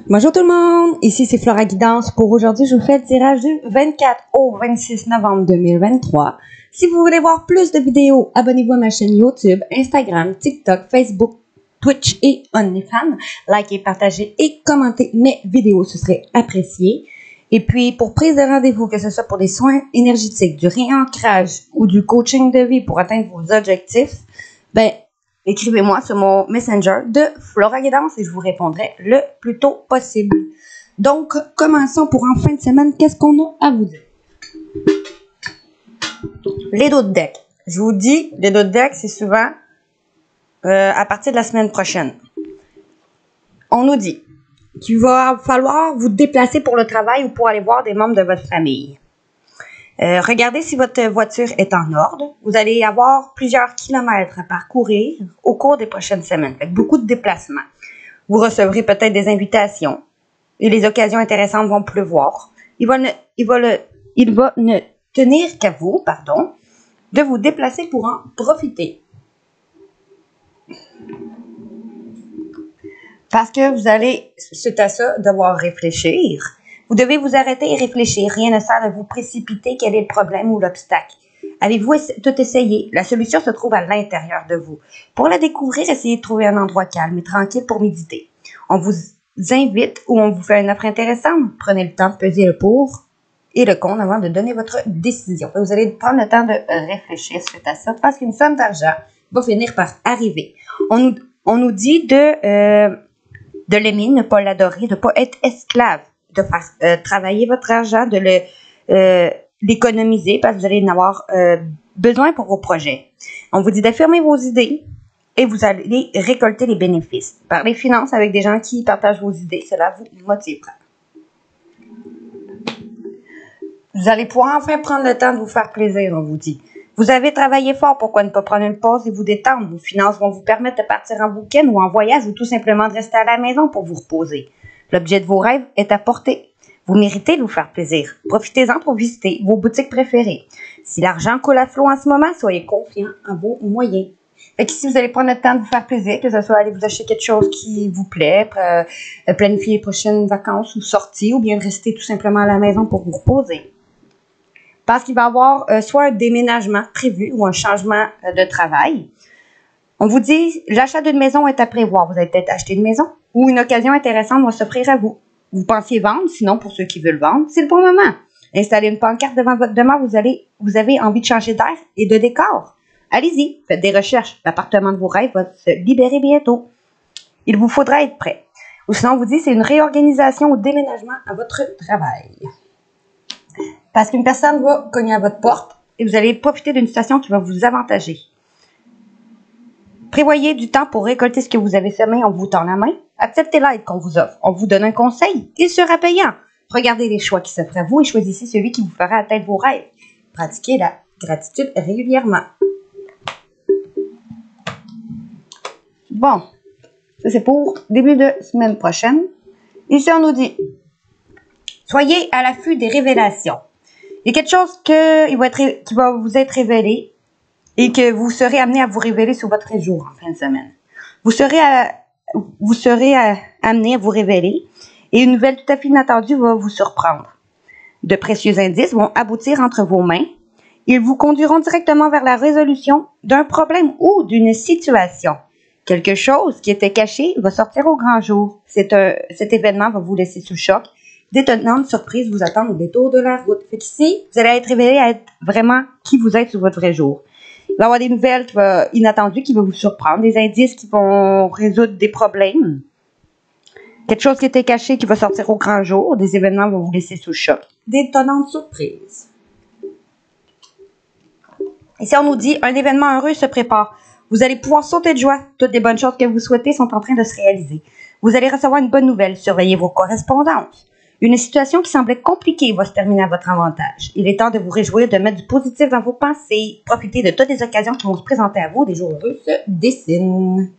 Bonjour tout le monde, ici c'est Flora Guidance. Pour aujourd'hui, je vous fais le tirage du 24 au 26 novembre 2023. Si vous voulez voir plus de vidéos, abonnez-vous à ma chaîne YouTube, Instagram, TikTok, Facebook, Twitch et OnlyFans. Likez, partagez et commentez mes vidéos, ce serait apprécié. Et puis, pour prise de rendez-vous, que ce soit pour des soins énergétiques, du réancrage ou du coaching de vie pour atteindre vos objectifs, écrivez-moi sur mon Messenger de Flora Guidance et je vous répondrai le plus tôt possible. Donc, commençons pour en fin de semaine. Qu'est-ce qu'on a à vous dire? Les dos de deck. Je vous dis, les dos de deck, c'est souvent à partir de la semaine prochaine. On nous dit qu'il va falloir vous déplacer pour le travail ou pour aller voir des membres de votre famille. Regardez si votre voiture est en ordre. Vous allez avoir plusieurs kilomètres à parcourir au cours des prochaines semaines. Avec beaucoup de déplacements. Vous recevrez peut-être des invitations et les occasions intéressantes vont pleuvoir. Il va ne tenir qu'à vous, de vous déplacer pour en profiter. Parce que vous allez, suite à ça, devoir réfléchir. Vous devez vous arrêter et réfléchir. Rien ne sert de vous précipiter. Quel est le problème ou l'obstacle? Avez-vous tout essayé? La solution se trouve à l'intérieur de vous. Pour la découvrir, essayez de trouver un endroit calme et tranquille pour méditer. On vous invite ou on vous fait une offre intéressante. Prenez le temps de peser le pour et le contre avant de donner votre décision. Vous allez prendre le temps de réfléchir suite à ça parce qu'une somme d'argent va finir par arriver. On nous dit de l'aimer, ne pas l'adorer, de ne pas être esclave. De faire travailler votre argent, de l'économiser parce que vous allez en avoir besoin pour vos projets. On vous dit d'affirmer vos idées et vous allez récolter les bénéfices. Parlez finances avec des gens qui partagent vos idées, cela vous motivera. Vous allez pouvoir enfin prendre le temps de vous faire plaisir, on vous dit. Vous avez travaillé fort, pourquoi ne pas prendre une pause et vous détendre? Vos finances vont vous permettre de partir en week-end ou en voyage ou tout simplement de rester à la maison pour vous reposer. L'objet de vos rêves est à portée. Vous méritez de vous faire plaisir. Profitez-en pour visiter vos boutiques préférées. Si l'argent coule à flot en ce moment, soyez confiants en vos moyens. Fait que si vous allez prendre le temps de vous faire plaisir, que ce soit aller vous acheter quelque chose qui vous plaît, planifier les prochaines vacances ou sorties, ou bien rester tout simplement à la maison pour vous reposer. Parce qu'il va y avoir soit un déménagement prévu ou un changement de travail. On vous dit, l'achat d'une maison est à prévoir. Vous allez peut-être acheter une maison ou une occasion intéressante va s'offrir à vous. Vous pensiez vendre, sinon pour ceux qui veulent vendre, c'est le bon moment. Installez une pancarte devant votre demeure, vous avez envie de changer d'air et de décor. Allez-y, faites des recherches. L'appartement de vos rêves va se libérer bientôt. Il vous faudra être prêt. Ou sinon, on vous dit, c'est une réorganisation ou déménagement à votre travail. Parce qu'une personne va cogner à votre porte et vous allez profiter d'une situation qui va vous avantager. Prévoyez du temps pour récolter ce que vous avez semé, on vous tend la main. Acceptez l'aide qu'on vous offre. On vous donne un conseil. Il sera payant. Regardez les choix qui s'offrent à vous et choisissez celui qui vous fera atteindre vos rêves. Pratiquez la gratitude régulièrement. Bon, ça c'est pour début de semaine prochaine. Ici, on nous dit, soyez à l'affût des révélations. Il y a quelque chose qui va vous être révélé et que vous serez amené à vous révéler sur votre jour en fin de semaine. Vous serez amené à vous révéler et une nouvelle tout à fait inattendue va vous surprendre. De précieux indices vont aboutir entre vos mains. Ils vous conduiront directement vers la résolution d'un problème ou d'une situation. Quelque chose qui était caché va sortir au grand jour. Cet événement va vous laisser sous choc. D'étonnantes surprises vous attendent au détour de la route. Fait qu'ici, vous allez être révélé à être vraiment qui vous êtes sur votre vrai jour. Il va y avoir des nouvelles inattendues qui vont vous surprendre, des indices qui vont résoudre des problèmes. Quelque chose qui était caché qui va sortir au grand jour, des événements vont vous laisser sous choc. D'étonnantes surprises. Ici, on nous dit, un événement heureux se prépare. Vous allez pouvoir sauter de joie. Toutes les bonnes choses que vous souhaitez sont en train de se réaliser. Vous allez recevoir une bonne nouvelle. Surveillez vos correspondances. Une situation qui semblait compliquée va se terminer à votre avantage. Il est temps de vous réjouir, de mettre du positif dans vos pensées. Profitez de toutes les occasions qui vont se présenter à vous. Des jours heureux se dessinent.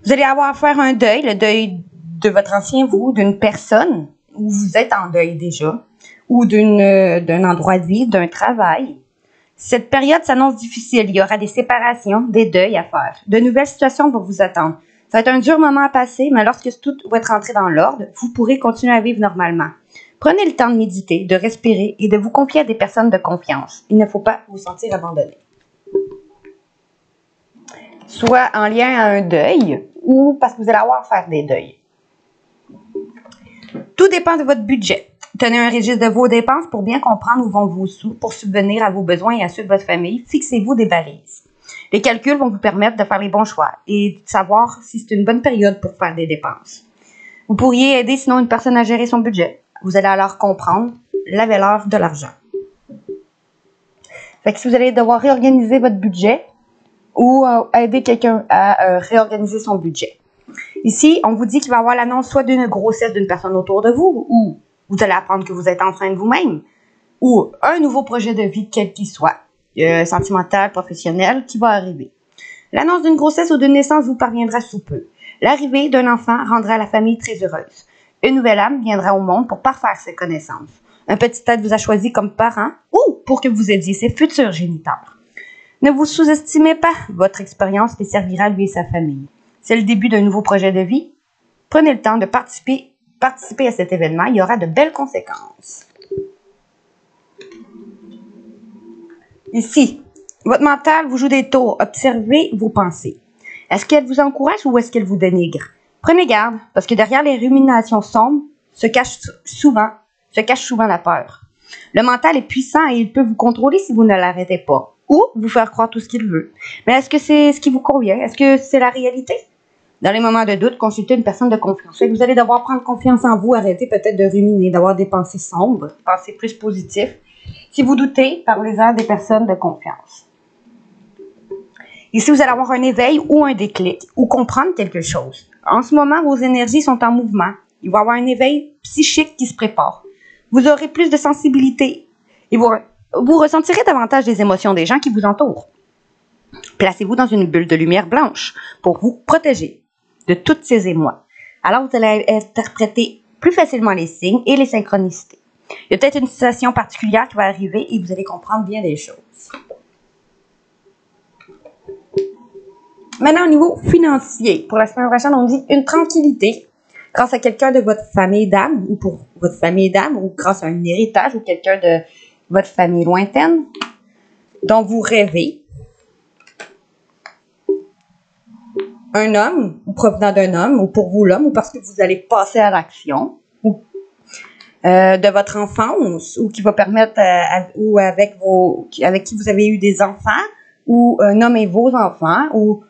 Vous allez avoir à faire un deuil, le deuil de votre ancien vous, d'une personne où vous êtes en deuil déjà, ou d'un endroit de vie, d'un travail. Cette période s'annonce difficile. Il y aura des séparations, des deuils à faire. De nouvelles situations vont vous attendre. Ça va être un dur moment à passer, mais lorsque tout va être rentré dans l'ordre, vous pourrez continuer à vivre normalement. Prenez le temps de méditer, de respirer et de vous confier à des personnes de confiance. Il ne faut pas vous sentir abandonné. Soit en lien à un deuil ou parce que vous allez avoir à faire des deuils. Tout dépend de votre budget. Tenez un registre de vos dépenses pour bien comprendre où vont vos sous pour subvenir à vos besoins et à ceux de votre famille. Fixez-vous des balises. Les calculs vont vous permettre de faire les bons choix et de savoir si c'est une bonne période pour faire des dépenses. Vous pourriez aider sinon une personne à gérer son budget. Vous allez alors comprendre la valeur de l'argent. Fait que si vous allez devoir réorganiser votre budget ou aider quelqu'un à réorganiser son budget. Ici, on vous dit qu'il va y avoir l'annonce soit d'une grossesse d'une personne autour de vous, ou vous allez apprendre que vous êtes enceinte vous-même, ou un nouveau projet de vie quel qu'il soit, sentimental, professionnel, qui va arriver. L'annonce d'une grossesse ou d'une naissance vous parviendra sous peu. L'arrivée d'un enfant rendra la famille très heureuse. Une nouvelle âme viendra au monde pour parfaire ses connaissances. Un petit être vous a choisi comme parent ou pour que vous aidiez ses futurs géniteurs. Ne vous sous-estimez pas, votre expérience les servira lui et sa famille. C'est le début d'un nouveau projet de vie. Prenez le temps de participer à cet événement, il y aura de belles conséquences. Ici, votre mental vous joue des tours. Observez vos pensées. Est-ce qu'elle vous encourage ou est-ce qu'elle vous dénigre? Prenez garde, parce que derrière les ruminations sombres se cache souvent la peur. Le mental est puissant et il peut vous contrôler si vous ne l'arrêtez pas, ou vous faire croire tout ce qu'il veut. Mais est-ce que c'est ce qui vous convient? Est-ce que c'est la réalité? Dans les moments de doute, consultez une personne de confiance. Vous allez devoir prendre confiance en vous, arrêter peut-être de ruminer, d'avoir des pensées sombres, pensées plus positives. Si vous doutez, parlez-en à des personnes de confiance. Ici, vous allez avoir un éveil ou un déclic, ou comprendre quelque chose. En ce moment, vos énergies sont en mouvement. Il va y avoir un éveil psychique qui se prépare. Vous aurez plus de sensibilité et vous ressentirez davantage des émotions des gens qui vous entourent. Placez-vous dans une bulle de lumière blanche pour vous protéger de toutes ces émois. Alors, vous allez interpréter plus facilement les signes et les synchronicités. Il y a peut-être une situation particulière qui va arriver et vous allez comprendre bien des choses. Maintenant, au niveau financier, pour la semaine prochaine, on dit une tranquillité grâce à quelqu'un de votre famille d'âme ou pour votre famille d'âme ou grâce à un héritage ou quelqu'un de votre famille lointaine dont vous rêvez. Un homme, ou provenant d'un homme, ou pour vous l'homme, ou parce que vous allez passer à l'action, ou de votre enfance, ou qui va permettre, ou avec qui vous avez eu des enfants, ou un homme et vos enfants, ou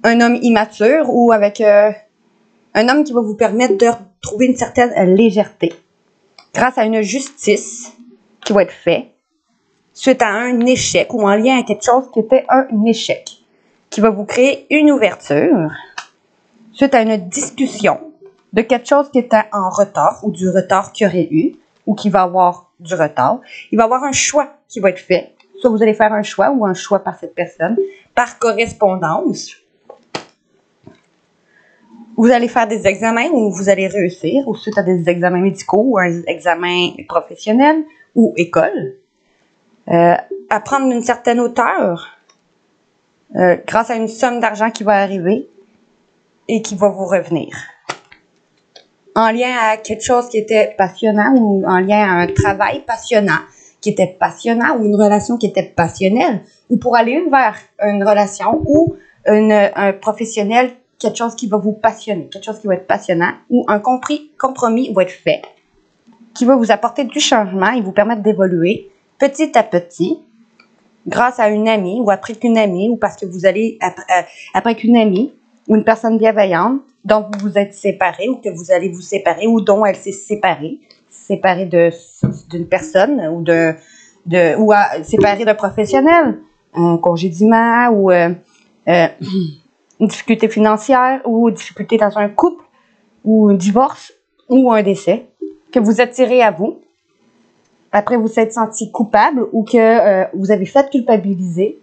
un homme immature, ou avec un homme qui va vous permettre de trouver une certaine légèreté, grâce à une justice qui va être faite, suite à un échec, ou en lien à quelque chose qui était un échec, qui va vous créer une ouverture suite à une discussion de quelque chose qui était en retard ou du retard qu'il y aurait eu ou qui va avoir du retard. Il va y avoir un choix qui va être fait. Soit vous allez faire un choix ou un choix par cette personne, par correspondance. Vous allez faire des examens où vous allez réussir ou suite à des examens médicaux ou un examen professionnel ou école. Apprendre une certaine hauteur. Grâce à une somme d'argent qui va arriver et qui va vous revenir. En lien à quelque chose qui était passionnant ou en lien à un travail passionnant qui était passionnant ou une relation qui était passionnelle ou pour aller vers une relation ou un professionnel, quelque chose qui va vous passionner, quelque chose qui va être passionnant ou un compromis va être fait qui va vous apporter du changement et vous permettre d'évoluer petit à petit grâce à une amie ou après qu'une amie ou parce que vous allez après qu'une amie ou une personne bienveillante dont vous vous êtes séparés ou que vous allez vous séparer ou dont elle s'est séparée d'une personne ou séparée d'un professionnel, un congédiement ou une difficulté financière ou une difficulté dans un couple ou un divorce ou un décès que vous attirez à vous. Après, vous êtes senti coupable ou que vous avez fait culpabiliser,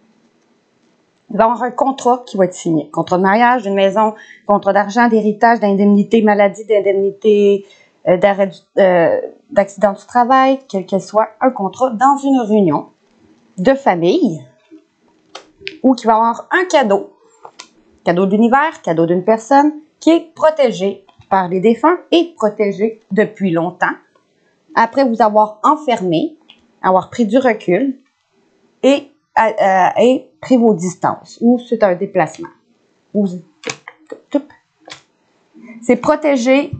il va y avoir un contrat qui va être signé. Contrat de mariage, d'une maison, contrat d'argent, d'héritage, d'indemnité maladie, d'indemnité d'accident du travail, quel que soit un contrat dans une réunion de famille ou qui va y avoir un cadeau cadeau de l'univers, cadeau d'une personne qui est protégée par les défunts et protégée depuis longtemps. Après vous avoir enfermé, avoir pris du recul et pris vos distances, ou c'est un déplacement. C'est protégé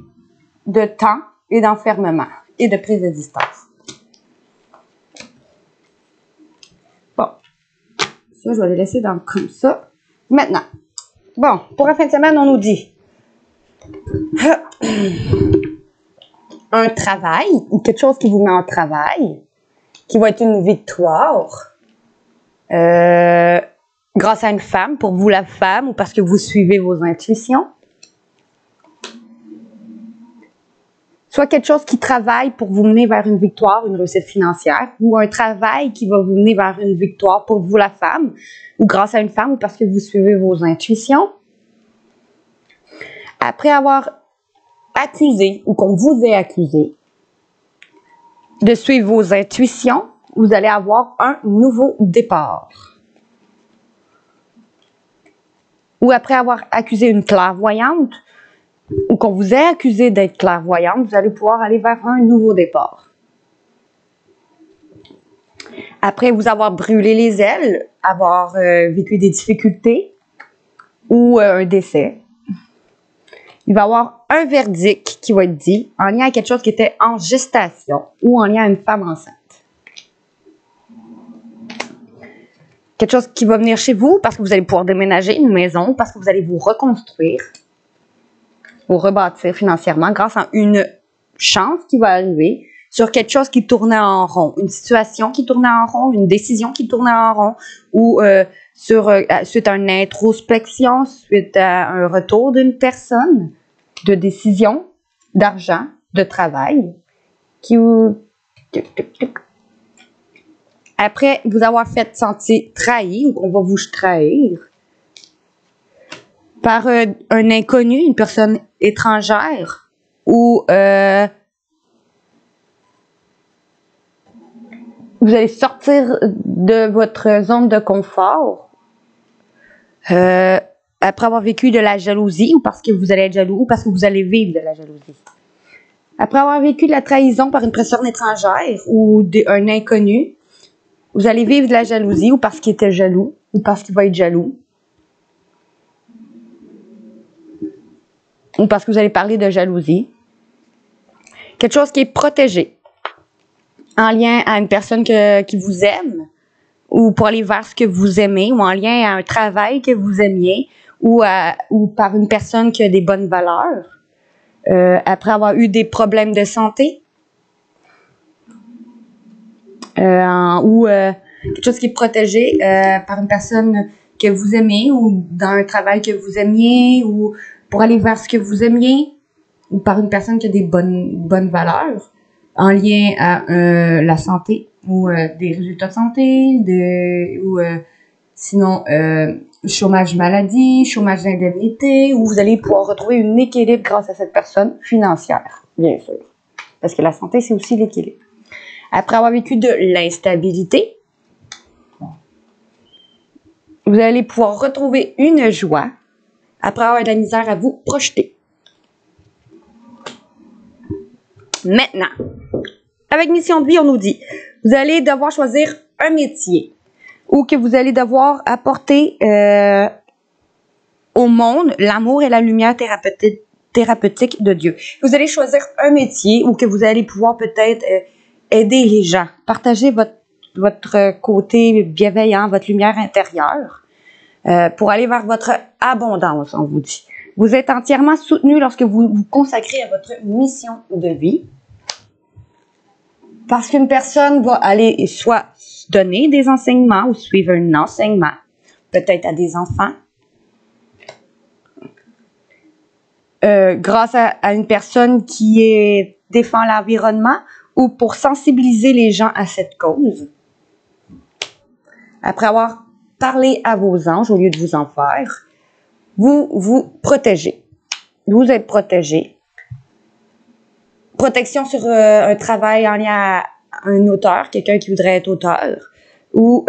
de temps et d'enfermement et de prise de distance. Bon, ça, je vais les laisser comme ça. Maintenant, bon, pour la fin de semaine, on nous dit un travail, ou quelque chose qui vous met en travail, qui va être une victoire, grâce à une femme, pour vous la femme, ou parce que vous suivez vos intuitions. Soit quelque chose qui travaille pour vous mener vers une victoire, une réussite financière, ou un travail qui va vous mener vers une victoire pour vous la femme, ou grâce à une femme, ou parce que vous suivez vos intuitions. Après avoir accusé, ou qu'on vous ait accusé de suivre vos intuitions, vous allez avoir un nouveau départ. Ou après avoir accusé une clairvoyante, ou qu'on vous ait accusé d'être clairvoyante, vous allez pouvoir aller vers un nouveau départ. Après vous avoir brûlé les ailes, avoir vécu des difficultés ou un décès, il va y avoir un verdict qui va être dit en lien à quelque chose qui était en gestation ou en lien à une femme enceinte. Quelque chose qui va venir chez vous parce que vous allez pouvoir déménager une maison, parce que vous allez vous reconstruire ou rebâtir financièrement grâce à une chance qui va arriver sur quelque chose qui tournait en rond, une situation qui tournait en rond, une décision qui tournait en rond, ou suite à une introspection, suite à un retour d'une personne, de décision, d'argent, de travail, qui vous... Après vous avoir fait sentir trahi, ou qu'on va vous trahir, par un inconnu, une personne étrangère, ou vous allez sortir de votre zone de confort après avoir vécu de la jalousie, ou parce que vous allez être jaloux, ou parce que vous allez vivre de la jalousie. Après avoir vécu de la trahison par une personne étrangère ou un inconnu, vous allez vivre de la jalousie, ou parce qu'il était jaloux, ou parce qu'il va être jaloux. Ou parce que vous allez parler de jalousie. Quelque chose qui est protégé, en lien à une personne qui vous aime, ou pour aller vers ce que vous aimez, ou en lien à un travail que vous aimiez, ou par une personne qui a des bonnes valeurs, après avoir eu des problèmes de santé, ou quelque chose qui est protégé par une personne que vous aimez, ou dans un travail que vous aimiez, ou pour aller vers ce que vous aimiez, ou par une personne qui a des bonnes valeurs, en lien à la santé, ou des résultats de santé, ou sinon chômage maladie, chômage d'indemnité, où vous allez pouvoir retrouver un équilibre grâce à cette personne financière, bien sûr. Parce que la santé, c'est aussi l'équilibre. Après avoir vécu de l'instabilité, vous allez pouvoir retrouver une joie après avoir de la misère à vous projeter. Maintenant, avec Mission de vie, on nous dit, vous allez devoir choisir un métier ou que vous allez devoir apporter au monde l'amour et la lumière thérapeutique de Dieu. Vous allez choisir un métier ou que vous allez pouvoir peut-être aider les gens, partager votre côté bienveillant, votre lumière intérieure pour aller vers votre abondance, on vous dit. Vous êtes entièrement soutenu lorsque vous vous consacrez à votre mission de vie. Parce qu'une personne va aller soit donner des enseignements ou suivre un enseignement, peut-être à des enfants, grâce à une personne qui défend l'environnement ou pour sensibiliser les gens à cette cause. Après avoir parlé à vos anges au lieu de vous en faire, vous vous protégez. Vous êtes protégé. Protection sur un travail en lien à un auteur, quelqu'un qui voudrait être auteur, ou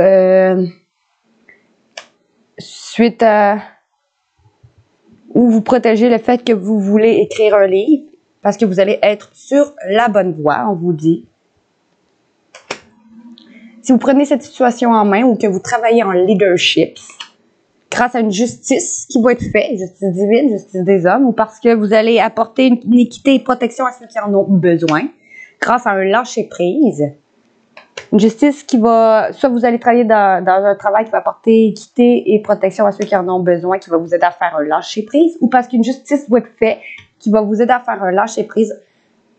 suite à ou vous protégez le fait que vous voulez écrire un livre parce que vous allez être sur la bonne voie, on vous dit. Si vous prenez cette situation en main ou que vous travaillez en leadership, grâce à une justice qui va être faite, justice divine, justice des hommes, ou parce que vous allez apporter une équité et protection à ceux qui en ont besoin, grâce à un lâcher-prise. Une justice qui va, soit vous allez travailler dans un travail qui va apporter équité et protection à ceux qui en ont besoin, qui va vous aider à faire un lâcher-prise, ou parce qu'une justice va être faite qui va vous aider à faire un lâcher-prise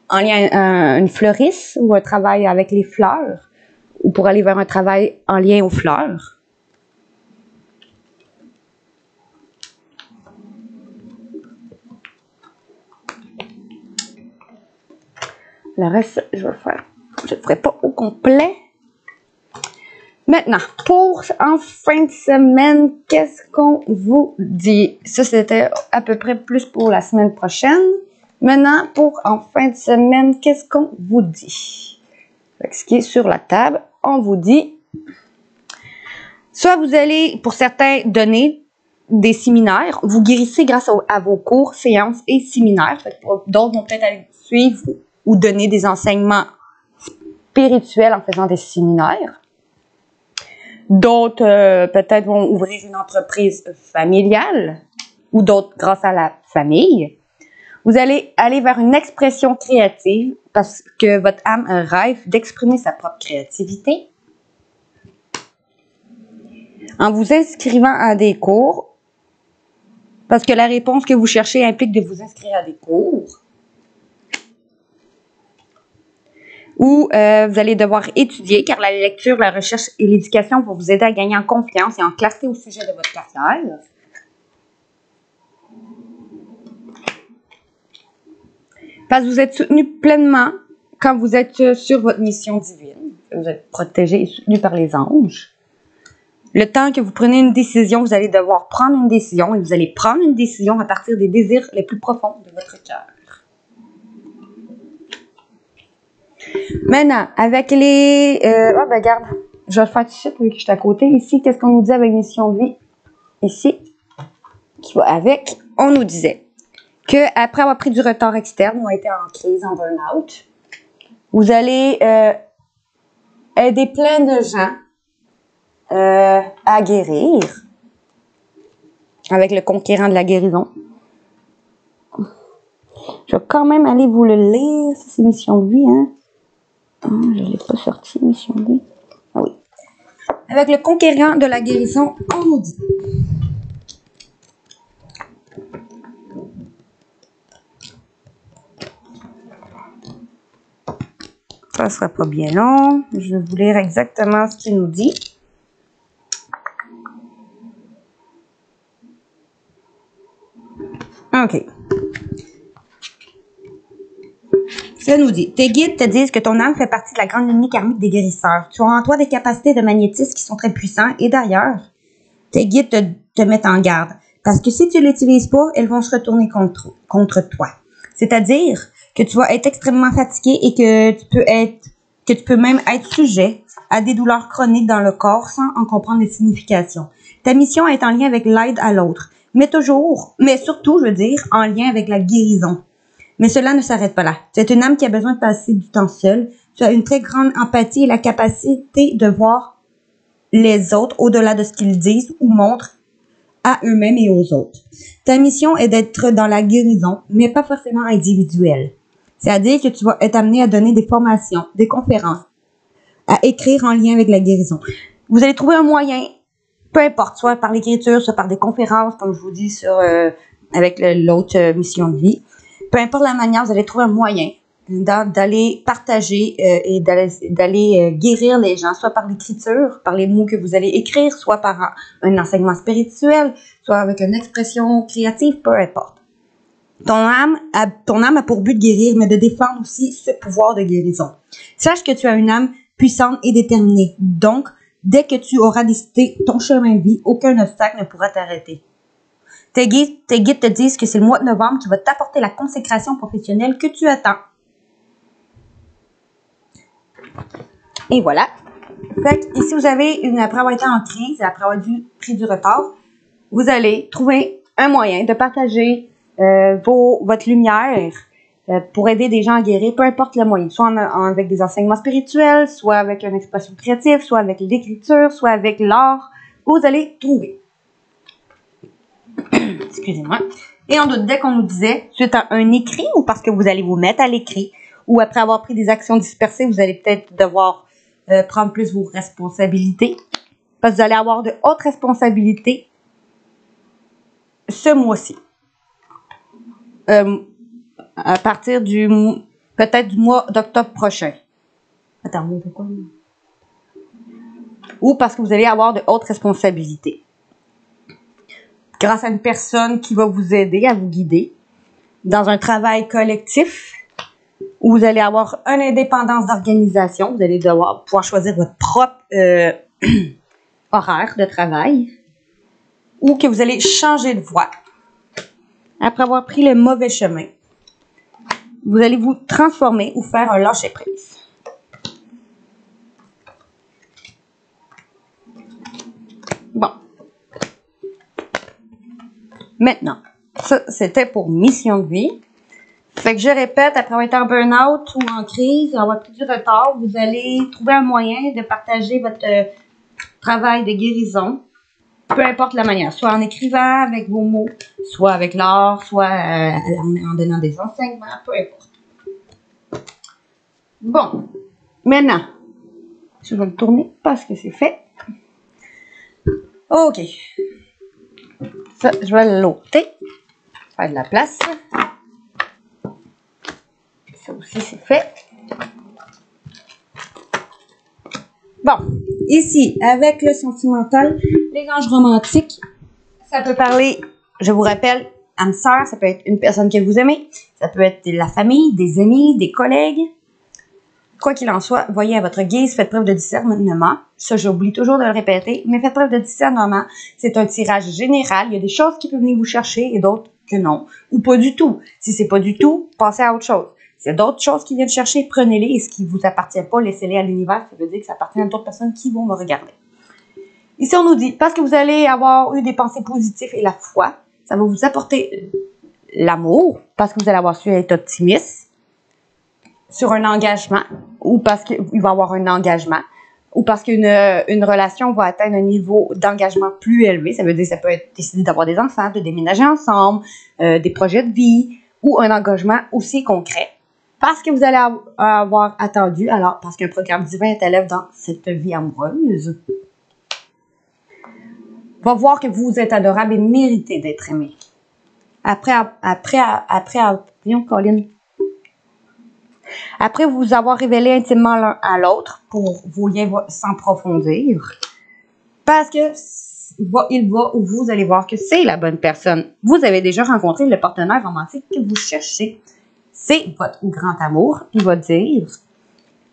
en lien à une fleuriste ou un travail avec les fleurs, ou pour aller vers un travail en lien aux fleurs. Le reste, je le ferai pas au complet. Maintenant, pour en fin de semaine, qu'est-ce qu'on vous dit? Ça, c'était à peu près plus pour la semaine prochaine. Maintenant, pour en fin de semaine, qu'est-ce qu'on vous dit? Ce qui est sur la table, on vous dit, soit vous allez, pour certains, donner des séminaires. Vous guérissez grâce à vos cours, séances et séminaires. D'autres vont peut-être aller suivre ou donner des enseignements spirituels en faisant des séminaires. D'autres, peut-être, vont ouvrir une entreprise familiale ou d'autres grâce à la famille. Vous allez aller vers une expression créative parce que votre âme rêve d'exprimer sa propre créativité. En vous inscrivant à des cours, parce que la réponse que vous cherchez implique de vous inscrire à des cours. Ou vous allez devoir étudier, car la lecture, la recherche et l'éducation vont vous aider à gagner en confiance et en clarté au sujet de votre carrière. Parce que vous êtes soutenu pleinement quand vous êtes sur votre mission divine. Vous êtes protégé et soutenu par les anges. Le temps que vous prenez une décision, vous allez devoir prendre une décision et vous allez prendre une décision à partir des désirs les plus profonds de votre cœur. Maintenant, avec les... regarde, je vais le faire tout de suite vu que je suis à côté. Ici, qu'est-ce qu'on nous dit avec mission de vie? Ici, qui va avec, on nous disait qu'après avoir pris du retard externe ou été en crise, en burn-out, vous allez aider plein de gens à guérir avec le conquérant de la guérison. Je vais quand même aller vous le lire. Ça, c'est mission de vie, hein? Je ne l'ai pas sorti, mission de vie. Ah oui. Avec le conquérant de la guérison, on nous dit. Ça ne sera pas bien long. Je vais vous lire exactement ce qu'il nous dit. OK. Ça nous dit, tes guides te disent que ton âme fait partie de la grande lignée karmique des guérisseurs. Tu as en toi des capacités de magnétisme qui sont très puissantes et d'ailleurs, tes guides te mettent en garde. Parce que si tu ne l'utilises pas, elles vont se retourner contre toi. C'est-à-dire que tu vas être extrêmement fatigué et que tu peux même être sujet à des douleurs chroniques dans le corps sans en comprendre les significations. Ta mission est en lien avec l'aide à l'autre, mais surtout, en lien avec la guérison. Mais cela ne s'arrête pas là. Tu es une âme qui a besoin de passer du temps seule. Tu as une très grande empathie et la capacité de voir les autres au-delà de ce qu'ils disent ou montrent à eux-mêmes et aux autres. Ta mission est d'être dans la guérison, mais pas forcément individuelle. C'est-à-dire que tu vas être amené à donner des formations, des conférences, à écrire en lien avec la guérison. Vous allez trouver un moyen, peu importe, soit par l'écriture, soit par des conférences, comme je vous dis avec l'autre mission de vie. Peu importe la manière, vous allez trouver un moyen d'aller partager et d'aller guérir les gens, soit par l'écriture, par les mots que vous allez écrire, soit par un enseignement spirituel, soit avec une expression créative, peu importe. Ton âme a pour but de guérir, mais de défendre aussi ce pouvoir de guérison. Sache que tu as une âme puissante et déterminée. Donc, dès que tu auras décidé ton chemin de vie, aucun obstacle ne pourra t'arrêter. Tes guides te disent que c'est le mois de novembre qui va t'apporter la consécration professionnelle que tu attends. Et voilà. Fait que ici, vous avez après avoir été en crise, après avoir pris du retard, vous allez trouver un moyen de partager votre lumière pour aider des gens à guérir, peu importe le moyen, soit avec des enseignements spirituels, soit avec une expression créative, soit avec l'écriture, soit avec l'art, vous allez trouver. Excusez-moi. Et on doute, dès qu'on nous disait, suite à un écrit ou parce que vous allez vous mettre à l'écrit, ou après avoir pris des actions dispersées, vous allez peut-être devoir prendre plus vos responsabilités, parce que vous allez avoir de hautes responsabilités ce mois-ci. À partir peut-être du mois d'octobre prochain. Attends, pourquoi? Ou parce que vous allez avoir de hautes responsabilités. Grâce à une personne qui va vous aider, à vous guider, dans un travail collectif, où vous allez avoir une indépendance d'organisation, vous allez devoir pouvoir choisir votre propre horaire de travail, ou que vous allez changer de voie. Après avoir pris le mauvais chemin, vous allez vous transformer ou faire un lâcher-prise. Bon. Maintenant, ça, c'était pour mission de vie. Fait que je répète, après avoir été en burn-out ou en crise, avoir pris du retard, vous allez trouver un moyen de partager votre travail de guérison, peu importe la manière, soit en écrivant avec vos mots, soit avec l'art, soit en donnant des enseignements, peu importe. Bon, maintenant, je vais le tourner parce que c'est fait. OK. Ça, je vais l'ôter. Faire de la place. Ça aussi, c'est fait. Bon, ici, avec le sentimental, les anges romantiques, ça peut parler, je vous rappelle, âme sœur, ça peut être une personne que vous aimez, ça peut être la famille, des amis, des collègues. Quoi qu'il en soit, voyez à votre guise, faites preuve de discernement. Ça, j'oublie toujours de le répéter, mais faites preuve de discernement. C'est un tirage général. Il y a des choses qui peuvent venir vous chercher et d'autres que non. Ou pas du tout. Si c'est pas du tout, passez à autre chose. S'il y a d'autres choses qui viennent chercher, prenez-les. Et ce qui vous appartient pas, laissez-les à l'univers. Ça veut dire que ça appartient à d'autres personnes qui vont me regarder. Ici, on nous dit, parce que vous allez avoir eu des pensées positives et la foi, ça va vous apporter l'amour, parce que vous allez avoir su être optimiste sur un engagement, ou parce qu'il va y avoir un engagement, ou parce qu'une relation va atteindre un niveau d'engagement plus élevé. Ça veut dire que ça peut être décider d'avoir des enfants, de déménager ensemble, des projets de vie, ou un engagement aussi concret. Parce que vous allez avoir attendu, alors parce qu'un programme divin est à l'œuvre dans cette vie amoureuse, va voir que vous êtes adorable et méritez d'être aimé. Après vous avoir révélé intimement l'un à l'autre pour vos liens s'approfondir, parce que il va ou vous allez voir que c'est la bonne personne. Vous avez déjà rencontré le partenaire romantique que vous cherchez. C'est votre grand amour, il va dire.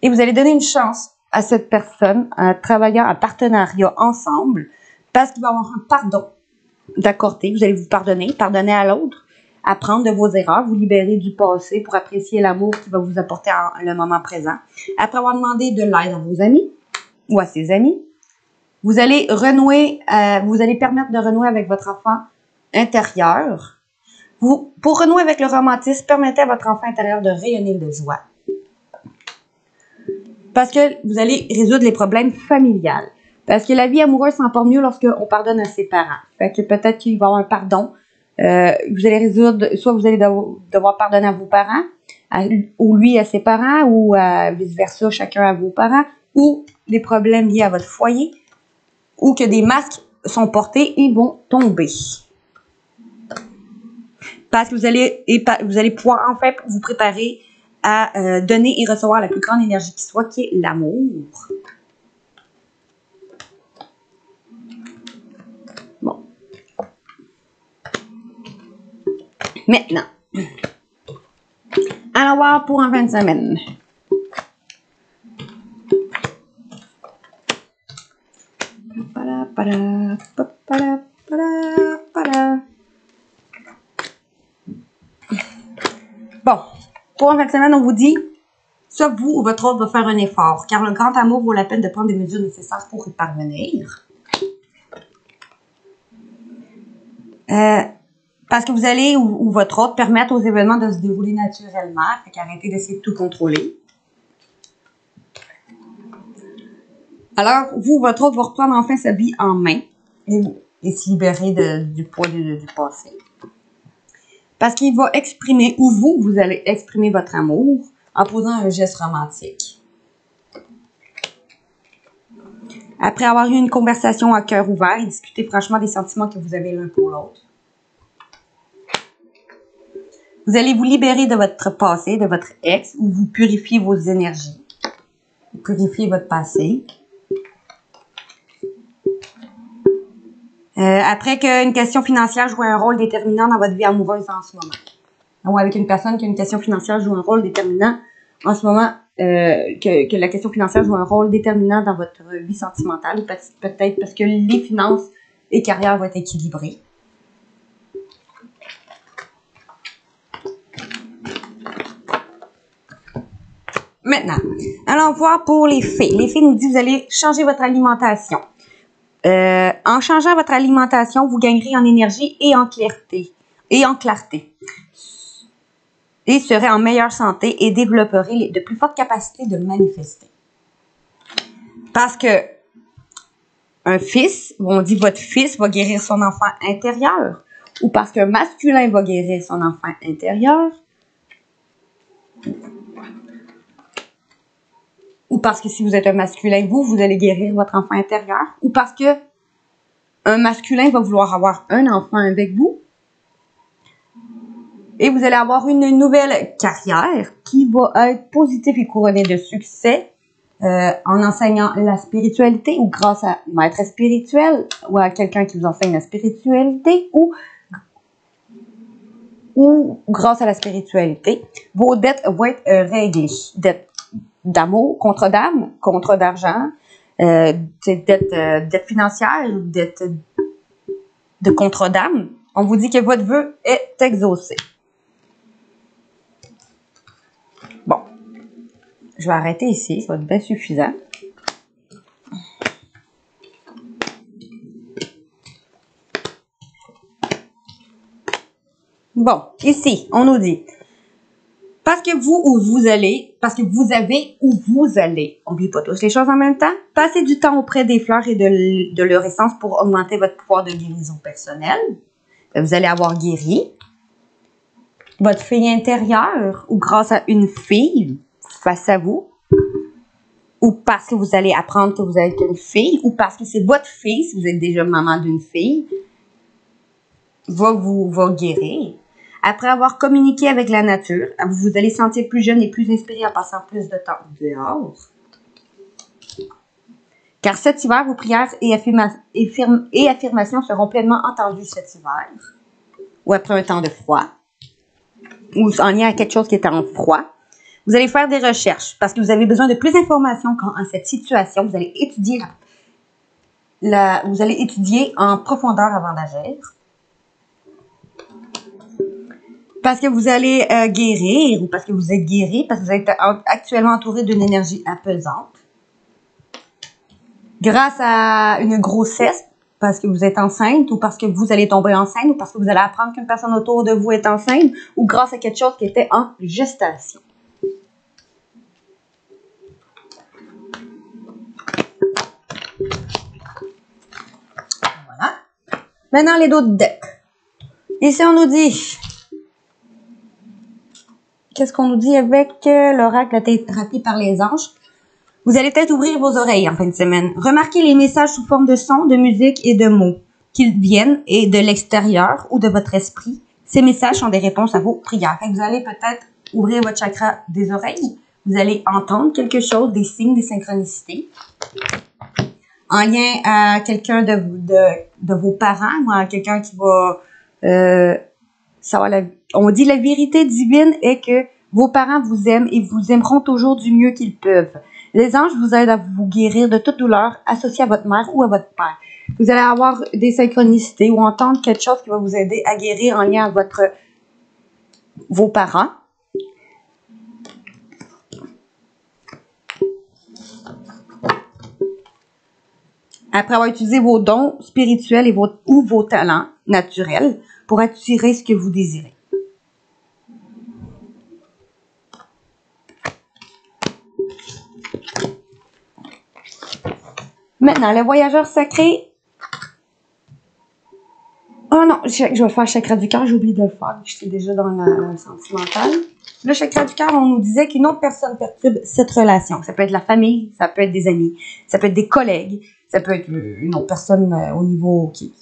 Et vous allez donner une chance à cette personne en travaillant en partenariat ensemble, parce qu'il va y avoir un pardon d'accorder. Vous allez vous pardonner à l'autre, apprendre de vos erreurs, vous libérer du passé pour apprécier l'amour qui va vous apporter le moment présent. Après avoir demandé de l'aide à vos amis ou à ses amis, vous allez vous allez permettre de renouer avec votre enfant intérieur. Pour renouer avec le romantisme, permettez à votre enfant intérieur de rayonner de joie. Parce que vous allez résoudre les problèmes familiales. Parce que la vie amoureuse s'en porte mieux lorsqu'on pardonne à ses parents. Fait que peut-être qu'il va y avoir un pardon. Vous allez résoudre, soit vous allez devoir pardonner à vos parents, ou lui à ses parents, ou vice-versa, chacun à vos parents, ou les problèmes liés à votre foyer, ou que des masques sont portés et vont tomber. Parce que vous allez pouvoir enfin vous préparer à donner et recevoir la plus grande énergie qui soit, qui est l'amour. Bon. Maintenant, allons voir pour en fin de semaine. Bon, pour en fin de semaine, on vous dit, soit vous ou votre autre va faire un effort, car le grand amour vaut la peine de prendre des mesures nécessaires pour y parvenir. Parce que vous allez, ou votre autre, permettre aux événements de se dérouler naturellement. Fait qu'arrêtez d'essayer de tout contrôler. Alors, vous, votre autre va reprendre enfin sa vie en main et se libérer du poids du passé. Parce qu'il va exprimer, ou vous allez exprimer votre amour en posant un geste romantique. Après avoir eu une conversation à cœur ouvert et discuter franchement des sentiments que vous avez l'un pour l'autre. Vous allez vous libérer de votre passé, de votre ex, ou vous purifiez vos énergies. Vous purifiez votre passé. Après qu'une question financière joue un rôle déterminant dans votre vie amoureuse en ce moment. Ou avec une personne qui a une question financière joue un rôle déterminant en ce moment, que la question financière joue un rôle déterminant dans votre vie sentimentale, peut-être parce que les finances et carrière vont être équilibrées. Maintenant, allons voir pour les fées. Les fées nous disent que vous allez changer votre alimentation. En changeant votre alimentation, vous gagnerez en énergie et en clarté. Et serez en meilleure santé et développerez de plus fortes capacités de manifester. Parce que un fils, on dit votre fils va guérir son enfant intérieur, ou parce qu'un masculin va guérir son enfant intérieur, ou parce que si vous êtes un masculin, vous allez guérir votre enfant intérieur, ou parce que un masculin va vouloir avoir un enfant avec vous, et vous allez avoir une nouvelle carrière qui va être positive et couronnée de succès en enseignant la spiritualité ou grâce à un maître spirituel ou à quelqu'un qui vous enseigne la spiritualité ou grâce à la spiritualité, vos dettes vont être réglées. Dettes d'amour, contre d'âme, contre d'argent, dette financière, dette de contre d'âme. On vous dit que votre vœu est exaucé. Bon, je vais arrêter ici, ça va être bien suffisant. Bon, ici, on nous dit, parce que vous avez ou vous allez, n'oubliez pas tous les choses en même temps, passez du temps auprès des fleurs et de leur essence pour augmenter votre pouvoir de guérison personnelle. Vous allez avoir guéri votre fille intérieure ou grâce à une fille face à vous, ou parce que vous allez apprendre que vous êtes une fille, ou parce que c'est votre fille, si vous êtes déjà maman d'une fille, va guérir. Après avoir communiqué avec la nature, vous allez sentir plus jeune et plus inspiré en passant plus de temps dehors. Car cet hiver, vos prières et affirmations seront pleinement entendues cet hiver, ou après un temps de froid, ou en lien à quelque chose qui est en froid. Vous allez faire des recherches parce que vous avez besoin de plus d'informations quand en cette situation. Vous allez étudier en profondeur avant d'agir. Parce que vous allez guérir ou parce que vous êtes guéri, parce que vous êtes actuellement entouré d'une énergie apaisante. Grâce à une grossesse, parce que vous êtes enceinte ou parce que vous allez tomber enceinte ou parce que vous allez apprendre qu'une personne autour de vous est enceinte ou grâce à quelque chose qui était en gestation. Voilà. Maintenant, les d'autres decks. Ici, on nous dit... Qu'est-ce qu'on nous dit avec l'oracle, la thérapie par les anges? Vous allez peut-être ouvrir vos oreilles en fin de semaine. Remarquez les messages sous forme de sons, de musique et de mots, qu'ils viennent et de l'extérieur ou de votre esprit. Ces messages sont des réponses à vos prières. Vous allez peut-être ouvrir votre chakra des oreilles. Vous allez entendre quelque chose, des signes, des synchronicités. En lien à quelqu'un de vos parents ou à quelqu'un qui va... on dit la vérité divine est que vos parents vous aiment et vous aimeront toujours du mieux qu'ils peuvent. Les anges vous aident à vous guérir de toute douleur associée à votre mère ou à votre père. Vous allez avoir des synchronicités ou entendre quelque chose qui va vous aider à guérir en lien avec vos parents. Après avoir utilisé vos dons spirituels ou vos talents naturels pour attirer ce que vous désirez. Maintenant, le voyageur sacré. Oh non, je vais faire le chakra du cœur, j'ai oublié de le faire. J'étais déjà dans le sentimental. Le chakra du cœur, on nous disait qu'une autre personne perturbe cette relation. Ça peut être la famille, ça peut être des amis, ça peut être des collègues, ça peut être une autre personne au niveau qui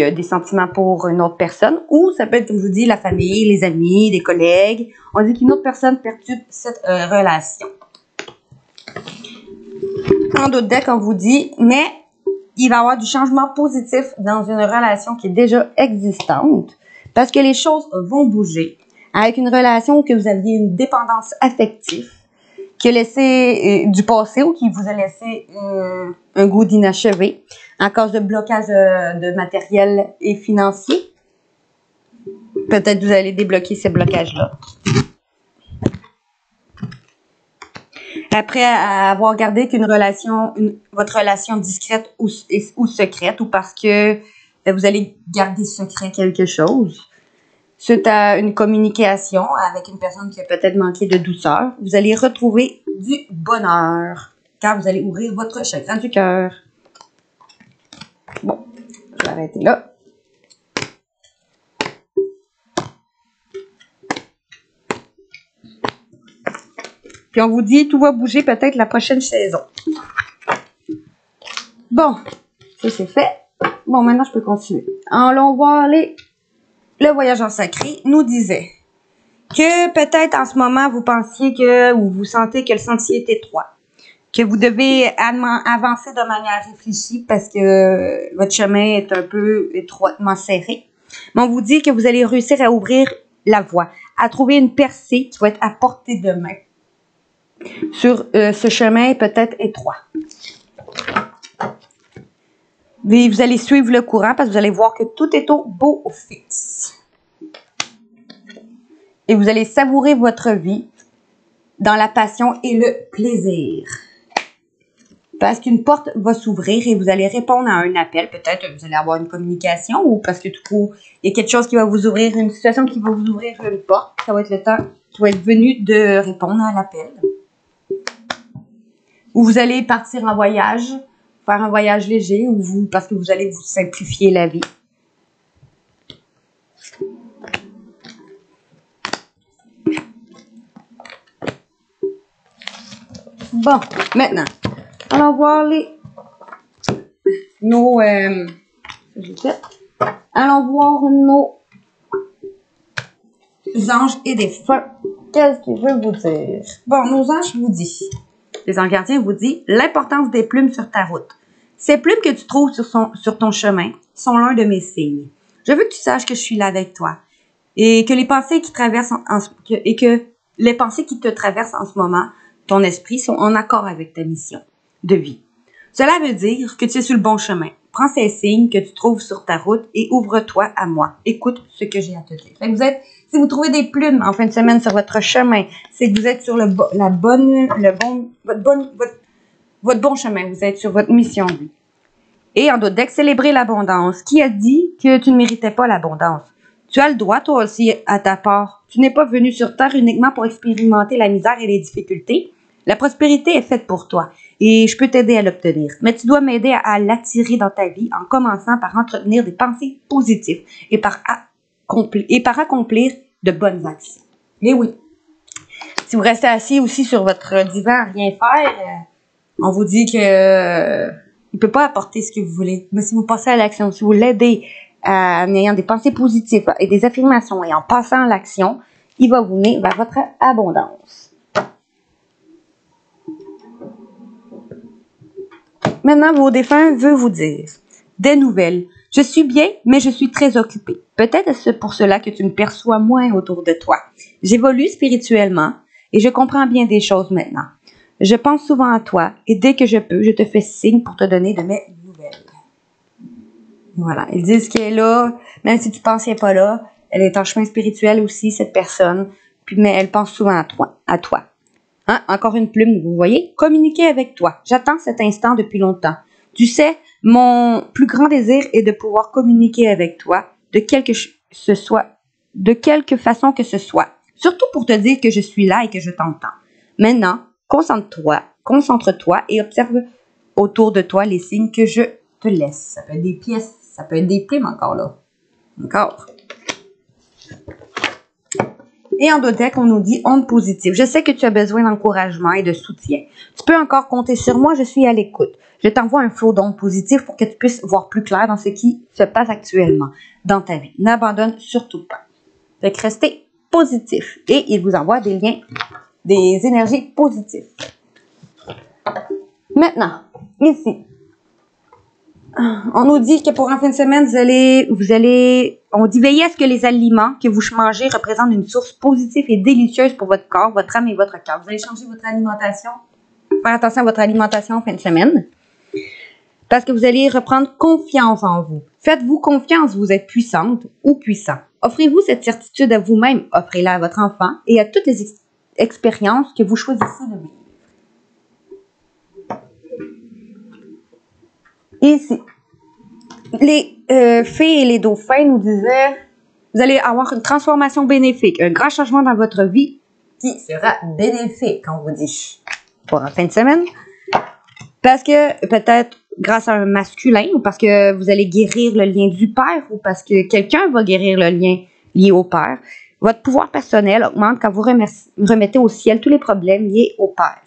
a des sentiments pour une autre personne, ou ça peut être, comme je vous dis, la famille, les amis, des collègues. On dit qu'une autre personne perturbe cette relation. En d'autres decks, on vous dit, mais il va y avoir du changement positif dans une relation qui est déjà existante parce que les choses vont bouger. Avec une relation où que vous aviez une dépendance affective qui a laissé du passé ou qui vous a laissé un goût d'inachevé à cause de blocage de matériel et financier. Peut-être vous allez débloquer ces blocages-là. Après avoir gardé qu'une relation, votre relation discrète ou secrète, ou parce que vous allez garder secret quelque chose, suite à une communication avec une personne qui a peut-être manqué de douceur, vous allez retrouver du bonheur, car vous allez ouvrir votre chakra du cœur. Bon, je vais arrêter là. Puis on vous dit, tout va bouger peut-être la prochaine saison. Bon, ça c'est fait. Bon, maintenant je peux continuer. Allons voir le voyageur sacré nous disait que peut-être en ce moment vous pensiez que, ou vous sentez que le sentier est étroit, que vous devez avancer de manière réfléchie parce que votre chemin est un peu étroitement serré. Mais on vous dit que vous allez réussir à ouvrir la voie, à trouver une percée qui va être à portée de main sur ce chemin peut-être étroit. Mais vous allez suivre le courant parce que vous allez voir que tout est au beau fixe. Et vous allez savourer votre vie dans la passion et le plaisir. Parce qu'une porte va s'ouvrir et vous allez répondre à un appel. Peut-être vous allez avoir une communication ou parce que tout coup, il y a quelque chose qui va vous ouvrir, une situation qui va vous ouvrir une porte. Ça va être le temps qui va être venu de répondre à l'appel. Ou vous allez partir en voyage, faire un voyage léger, ou parce que vous allez vous simplifier la vie. Bon, maintenant, allons voir allons voir nos anges et défunts. Qu'est-ce qu'ils veulent vous dire? Bon, nos anges vous disent. Les anges gardiens vous disent l'importance des plumes sur ta route. Ces plumes que tu trouves sur ton chemin sont l'un de mes signes. Je veux que tu saches que je suis là avec toi et que les pensées qui te traversent en ce moment, ton esprit, sont en accord avec ta mission de vie. Cela veut dire que tu es sur le bon chemin. Prends ces signes que tu trouves sur ta route et ouvre-toi à moi. Écoute ce que j'ai à te dire. Fait que si vous trouvez des plumes en fin de semaine sur votre chemin, c'est que vous êtes sur votre bon chemin. Vous êtes sur votre mission de vie. Et en d'autres, célébrer l'abondance. Qui a dit que tu ne méritais pas l'abondance? Tu as le droit, toi aussi, à ta part. Tu n'es pas venu sur Terre uniquement pour expérimenter la misère et les difficultés. La prospérité est faite pour toi et je peux t'aider à l'obtenir. Mais tu dois m'aider à l'attirer dans ta vie en commençant par entretenir des pensées positives et par accomplir de bonnes actions. Mais oui, si vous restez assis aussi sur votre divan à rien faire, on vous dit que il peut pas apporter ce que vous voulez. Mais si vous passez à l'action, si vous l'aidez en ayant des pensées positives et des affirmations et en passant à l'action, il va vous mener vers votre abondance. Maintenant, vos défunts veulent vous dire des nouvelles. Je suis bien, mais je suis très occupée. Peut-être c'est pour cela que tu me perçois moins autour de toi. J'évolue spirituellement et je comprends bien des choses maintenant. Je pense souvent à toi et dès que je peux, je te fais signe pour te donner de mes nouvelles. Voilà, ils disent qu'elle est là, même si tu penses qu'elle n'est pas là, elle est en chemin spirituel aussi, cette personne, mais elle pense souvent à toi. Hein? Encore une plume, vous voyez? Communiquer avec toi. J'attends cet instant depuis longtemps. Tu sais, Mon plus grand désir est de pouvoir communiquer avec toi de quelque façon que ce soit. Surtout pour te dire que je suis là et que je t'entends. Maintenant, concentre-toi et observe autour de toi les signes que je te laisse. Ça peut être des pièces, ça peut être des plumes encore là. Encore. Et en deck, on nous dit onde positive. Je sais que tu as besoin d'encouragement et de soutien. Tu peux encore compter sur moi, je suis à l'écoute. Je t'envoie un flot d'ondes positives pour que tu puisses voir plus clair dans ce qui se passe actuellement dans ta vie. N'abandonne surtout pas. Fait que restez positif. Et il vous envoie des liens, des énergies positives. Maintenant, ici, on nous dit que pour en fin de semaine, on dit veillez à ce que les aliments que vous mangez représentent une source positive et délicieuse pour votre corps, votre âme et votre cœur. Vous allez changer votre alimentation, faire attention à votre alimentation en fin de semaine, parce que vous allez reprendre confiance en vous. Faites-vous confiance, vous êtes puissante ou puissant. Offrez-vous cette certitude à vous-même, offrez-la à votre enfant et à toutes les expériences que vous choisissez de vivre. Ici, les fées et les dauphins nous disaient, vous allez avoir une transformation bénéfique, un grand changement dans votre vie qui sera bénéfique, on vous dit, pour la fin de semaine. Parce que peut-être grâce à un masculin, ou parce que vous allez guérir le lien du père, ou parce que quelqu'un va guérir le lien lié au père. Votre pouvoir personnel augmente quand vous remettez au ciel tous les problèmes liés au père.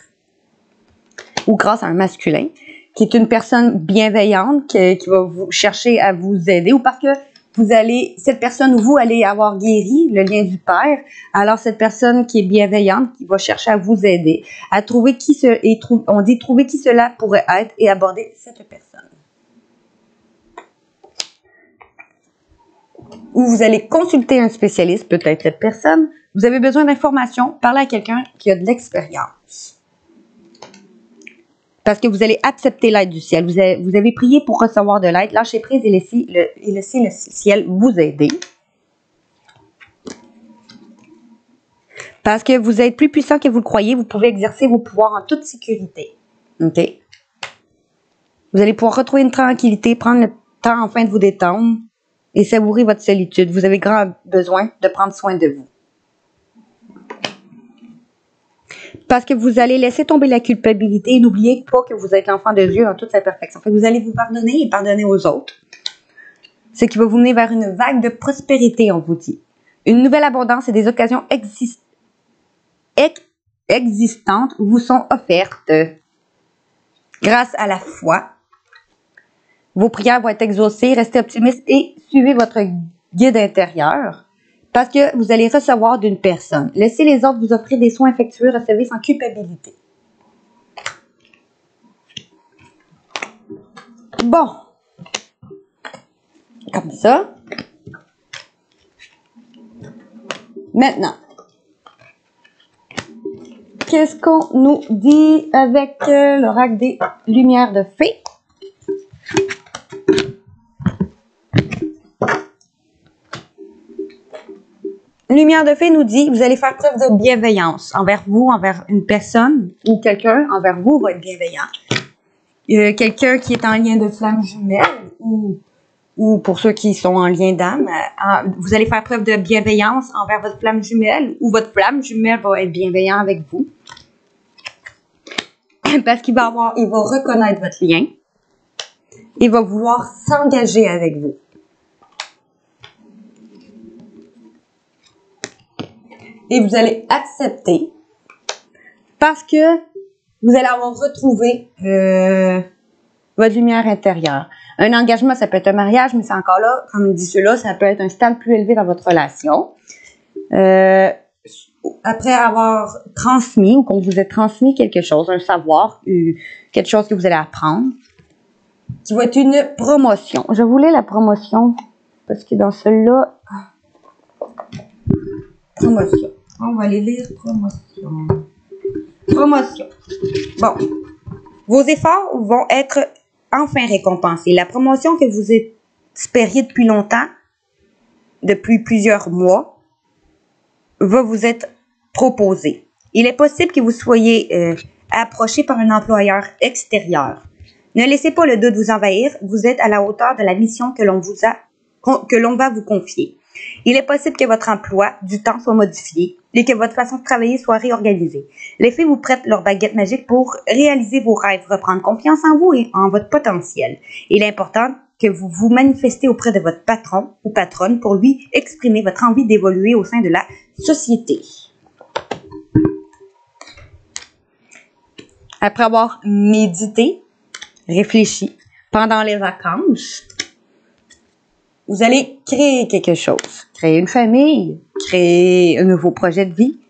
Ou grâce à un masculin, qui est une personne bienveillante, qui va vous chercher à vous aider, ou parce que cette personne ou vous allez avoir guéri le lien du père, alors cette personne qui est bienveillante, qui va chercher à vous aider, à trouver trouver qui cela pourrait être et aborder cette personne. Ou vous allez consulter un spécialiste, peut-être cette personne. Vous avez besoin d'informations, parlez à quelqu'un qui a de l'expérience. Parce que vous allez accepter l'aide du ciel. Vous avez prié pour recevoir de l'aide. Lâchez prise et laissez le ciel vous aider. Parce que vous êtes plus puissant que vous le croyez. Vous pouvez exercer vos pouvoirs en toute sécurité. OK? Vous allez pouvoir retrouver une tranquillité, prendre le temps enfin de vous détendre et savourer votre solitude. Vous avez grand besoin de prendre soin de vous. Parce que vous allez laisser tomber la culpabilité et n'oubliez pas que vous êtes l'enfant de Dieu dans toute sa perfection. Fait que vous allez vous pardonner et pardonner aux autres. Ce qui va vous mener vers une vague de prospérité, on vous dit. Une nouvelle abondance et des occasions existantes vous sont offertes. Grâce à la foi, vos prières vont être exaucées. Restez optimiste et suivez votre guide intérieur. Parce que vous allez recevoir d'une personne. Laissez les autres vous offrir des soins affectueux, recevez sans culpabilité. Bon. Comme ça. Maintenant. Qu'est-ce qu'on nous dit avec l'oracle des lumières de fée? Lumière de fée nous dit, vous allez faire preuve de bienveillance envers vous, envers une personne ou quelqu'un envers vous va être bienveillant. Quelqu'un qui est en lien de flamme jumelle ou pour ceux qui sont en lien d'âme, vous allez faire preuve de bienveillance envers votre flamme jumelle ou votre flamme jumelle va être bienveillant avec vous. Parce qu'il va reconnaître votre lien. Il va vouloir s'engager avec vous. Et vous allez accepter parce que vous allez avoir retrouvé votre lumière intérieure. Un engagement, ça peut être un mariage, mais c'est encore là, comme dit ceux-là, ça peut être un stade plus élevé dans votre relation. Après avoir transmis ou qu'on vous ait transmis quelque chose, un savoir, quelque chose que vous allez apprendre, qui va être une promotion. Je voulais la promotion parce que dans celui-là... Promotion. On va aller lire promotion. Promotion. Bon. Vos efforts vont être enfin récompensés. La promotion que vous espériez depuis longtemps, depuis plusieurs mois, va vous être proposée. Il est possible que vous soyez approché par un employeur extérieur. Ne laissez pas le doute vous envahir. Vous êtes à la hauteur de la mission que l'on va vous confier. Il est possible que votre emploi du temps soit modifié et que votre façon de travailler soit réorganisée. Les fées vous prêtent leur baguette magique pour réaliser vos rêves, reprendre confiance en vous et en votre potentiel. Il est important que vous vous manifestez auprès de votre patron ou patronne pour lui exprimer votre envie d'évoluer au sein de la société. Après avoir médité, réfléchi pendant les vacances, vous allez créer quelque chose. Créer une famille, créer un nouveau projet de vie.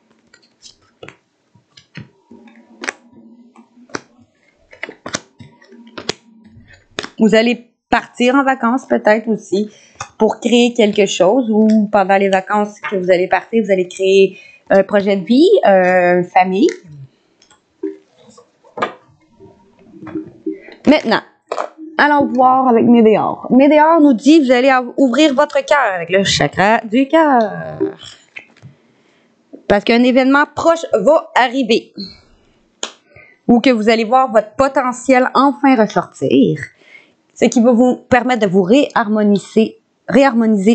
Vous allez partir en vacances peut-être aussi pour créer quelque chose ou pendant les vacances que vous allez partir, vous allez créer un projet de vie, une famille. Maintenant, allons voir avec Médéor. Médéor nous dit vous allez ouvrir votre cœur avec le chakra du cœur. Parce qu'un événement proche va arriver. Ou que vous allez voir votre potentiel enfin ressortir. Ce qui va vous permettre de vous réharmoniser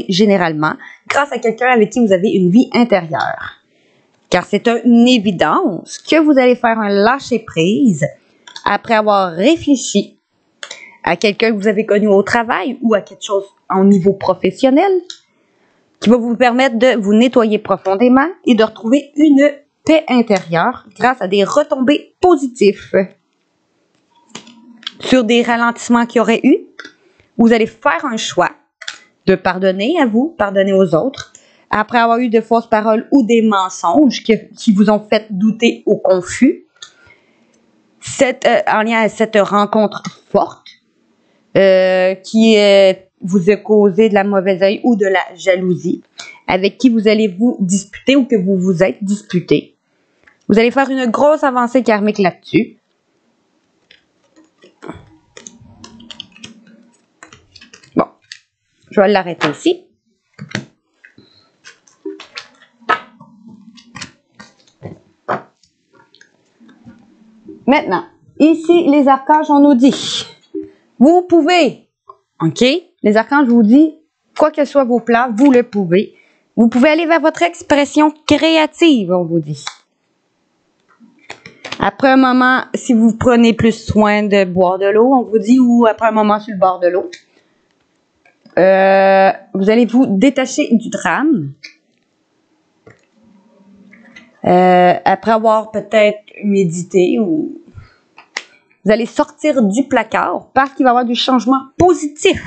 généralement grâce à quelqu'un avec qui vous avez une vie intérieure. Car c'est une évidence que vous allez faire un lâcher-prise après avoir réfléchi à quelqu'un que vous avez connu au travail ou à quelque chose au niveau professionnel qui va vous permettre de vous nettoyer profondément et de retrouver une paix intérieure grâce à des retombées positives. Sur des ralentissements qu'il y aurait eu, vous allez faire un choix de pardonner à vous, pardonner aux autres, après avoir eu de fausses paroles ou des mensonges qui vous ont fait douter ou confus. En lien à cette rencontre forte qui vous a causé de la mauvaise œil ou de la jalousie, avec qui vous allez vous disputer ou que vous vous êtes disputé. Vous allez faire une grosse avancée karmique là-dessus. Bon, je vais l'arrêter ici. Maintenant, ici, les archanges, on nous dit, vous pouvez, ok? Les archanges vous disent, quoi que soient vos plans, vous le pouvez. Vous pouvez aller vers votre expression créative, on vous dit. Après un moment, si vous prenez plus soin de boire de l'eau, on vous dit, ou après un moment sur le bord de l'eau, vous allez vous détacher du drame. Après avoir peut-être médité ou vous allez sortir du placard parce qu'il va y avoir du changement positif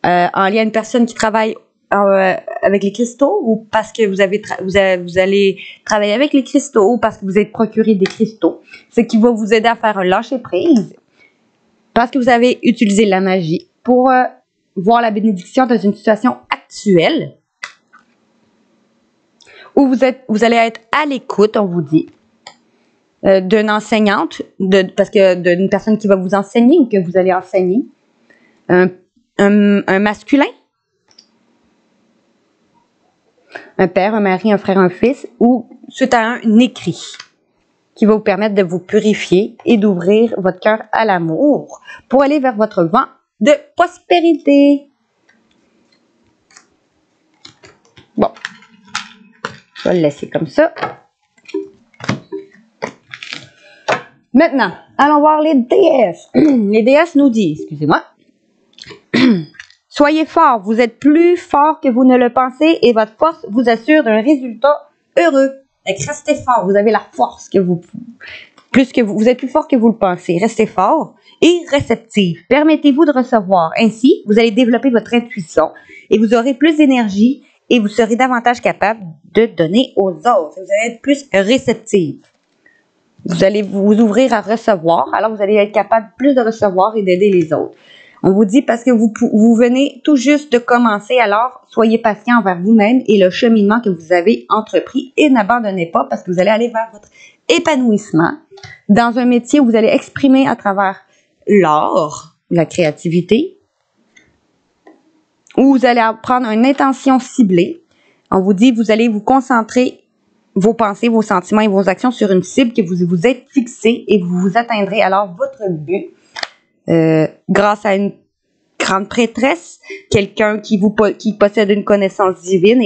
en lien à une personne qui travaille avec les cristaux ou parce que vous allez travailler avec les cristaux ou parce que vous êtes procuré des cristaux, ce qui va vous aider à faire un lâcher prise parce que vous avez utilisé la magie pour voir la bénédiction dans une situation actuelle où vous allez être à l'écoute, on vous dit, d'une enseignante, parce que d'une personne qui va vous enseigner ou que vous allez enseigner, un masculin, un père, un mari, un frère, un fils, ou suite à un écrit qui va vous permettre de vous purifier et d'ouvrir votre cœur à l'amour pour aller vers votre vent de prospérité. Bon. Je vais le laisser comme ça. Maintenant, allons voir les déesses. Les déesses nous disent, excusez-moi, soyez forts, vous êtes plus fort que vous ne le pensez et votre force vous assure d'un résultat heureux. Donc, restez fort, vous avez la force que vous êtes plus fort que vous le pensez. Restez fort et réceptif. Permettez-vous de recevoir. Ainsi, vous allez développer votre intuition et vous aurez plus d'énergie et vous serez davantage capable de donner aux autres. Vous allez être plus réceptif. Vous allez vous ouvrir à recevoir, alors vous allez être capable plus de recevoir et d'aider les autres. On vous dit parce que vous venez tout juste de commencer, alors soyez patient envers vous-même et le cheminement que vous avez entrepris et n'abandonnez pas parce que vous allez aller vers votre épanouissement dans un métier où vous allez exprimer à travers l'art, la créativité, où vous allez prendre une intention ciblée. On vous dit, vous allez vous concentrer vos pensées, vos sentiments et vos actions sur une cible que vous vous êtes fixée et vous atteindrez alors votre but grâce à une grande prêtresse, quelqu'un qui possède une connaissance divine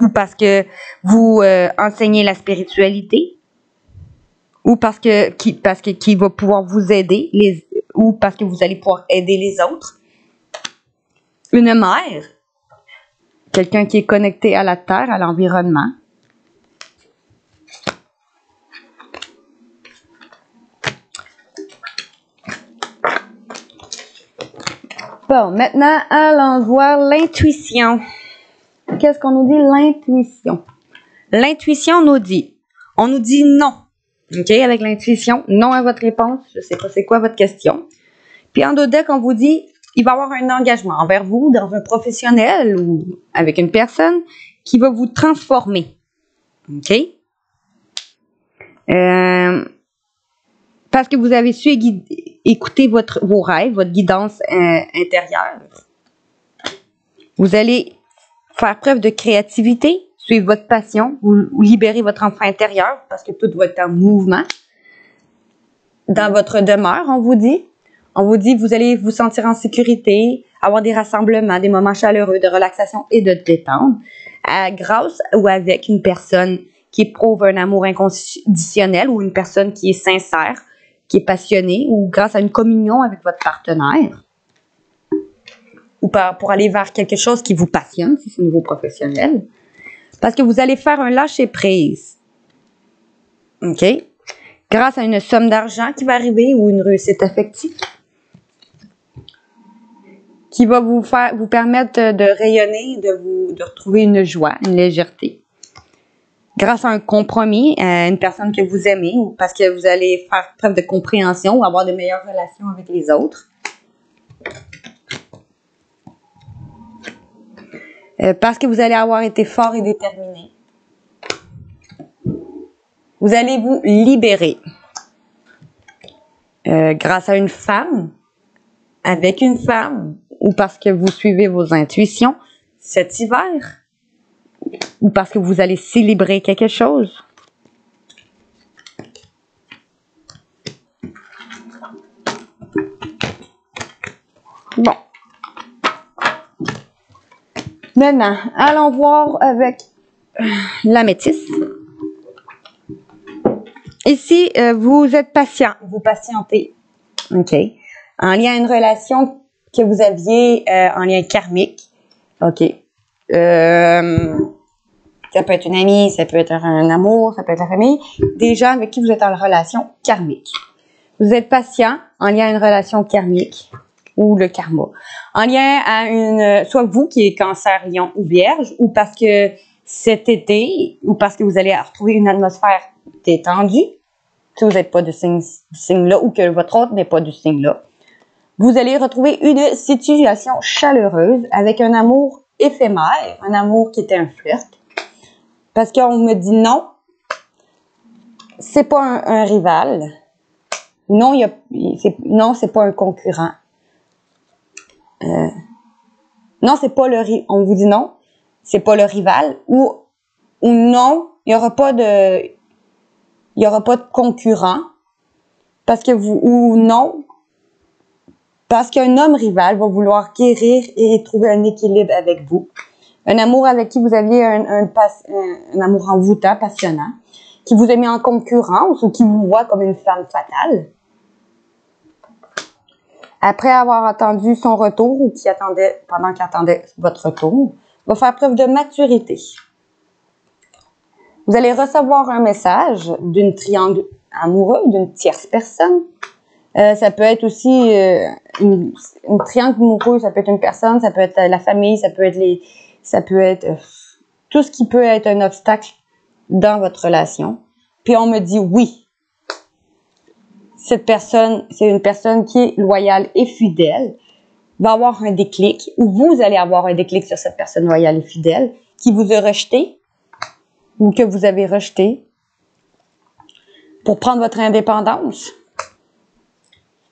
ou parce que vous enseignez la spiritualité, ou parce que qui va pouvoir vous aider, ou parce que vous allez pouvoir aider les autres. Une mère, quelqu'un qui est connecté à la terre, à l'environnement. Bon, maintenant, allons voir l'intuition. Qu'est-ce qu'on nous dit, l'intuition? L'intuition nous dit, on nous dit non. OK, avec l'intuition, non à votre réponse. Je ne sais pas c'est quoi votre question. Puis en d'autres decks, on vous dit, il va y avoir un engagement envers vous, dans un professionnel ou avec une personne qui va vous transformer. OK? Parce que vous avez su écouter vos rêves, votre guidance intérieure. Vous allez faire preuve de créativité, suivre votre passion, ou libérer votre enfant intérieur parce que tout va être en mouvement. Dans votre demeure, on vous dit, vous allez vous sentir en sécurité, avoir des rassemblements, des moments chaleureux de relaxation et de détente, grâce ou avec une personne qui éprouve un amour inconditionnel ou une personne qui est sincère, qui est passionnée, ou grâce à une communion avec votre partenaire, ou pour aller vers quelque chose qui vous passionne, si c'est au niveau professionnel, parce que vous allez faire un lâcher-prise. OK? Grâce à une somme d'argent qui va arriver ou une réussite affective qui va vous permettre de rayonner, de retrouver une joie, une légèreté. Grâce à un compromis, à une personne que vous aimez, ou parce que vous allez faire preuve de compréhension ou avoir de meilleures relations avec les autres. Parce que vous allez avoir été fort et déterminé. Vous allez vous libérer. Grâce à une femme, avec une femme, ou parce que vous suivez vos intuitions cet hiver, ou parce que vous allez célébrer quelque chose. Bon. Maintenant, allons voir avec l'améthyste. Ici, vous êtes patient, vous patientez. OK. En lien à une relation que vous aviez en lien karmique. OK. Ça peut être une amie, ça peut être un amour, ça peut être la famille. Des gens avec qui vous êtes en relation karmique. Vous êtes patient en lien à une relation karmique ou le karma. En lien à soit vous qui êtes cancer, lion ou vierge, ou parce que cet été, ou parce que vous allez retrouver une atmosphère détendue, si vous n'êtes pas de signe-là, ou que votre autre n'est pas du signe-là. Vous allez retrouver une situation chaleureuse avec un amour éphémère, un amour qui était un flirt. Parce qu'on me dit non, c'est pas un rival. Non, non, c'est pas un concurrent. Non, c'est pas on vous dit non, c'est pas le rival. Ou non, il y aura pas de concurrent. Parce que ou non, parce qu'un homme rival va vouloir guérir et trouver un équilibre avec vous. Un amour avec qui vous aviez un amour envoûtant, passionnant, qui vous a mis en concurrence ou qui vous voit comme une femme fatale. Après avoir attendu son retour ou pendant qu'il attendait votre retour, va faire preuve de maturité. Vous allez recevoir un message d'une triangle amoureux, d'une tierce personne. Ça peut être aussi une triangle amoureux, ça peut être une personne, ça peut être la famille, ça peut être tout ce qui peut être un obstacle dans votre relation. Puis on me dit oui. Cette personne, c'est une personne qui est loyale et fidèle, va avoir un déclic, ou vous allez avoir un déclic sur cette personne loyale et fidèle, qui vous a rejeté, ou que vous avez rejeté, pour prendre votre indépendance.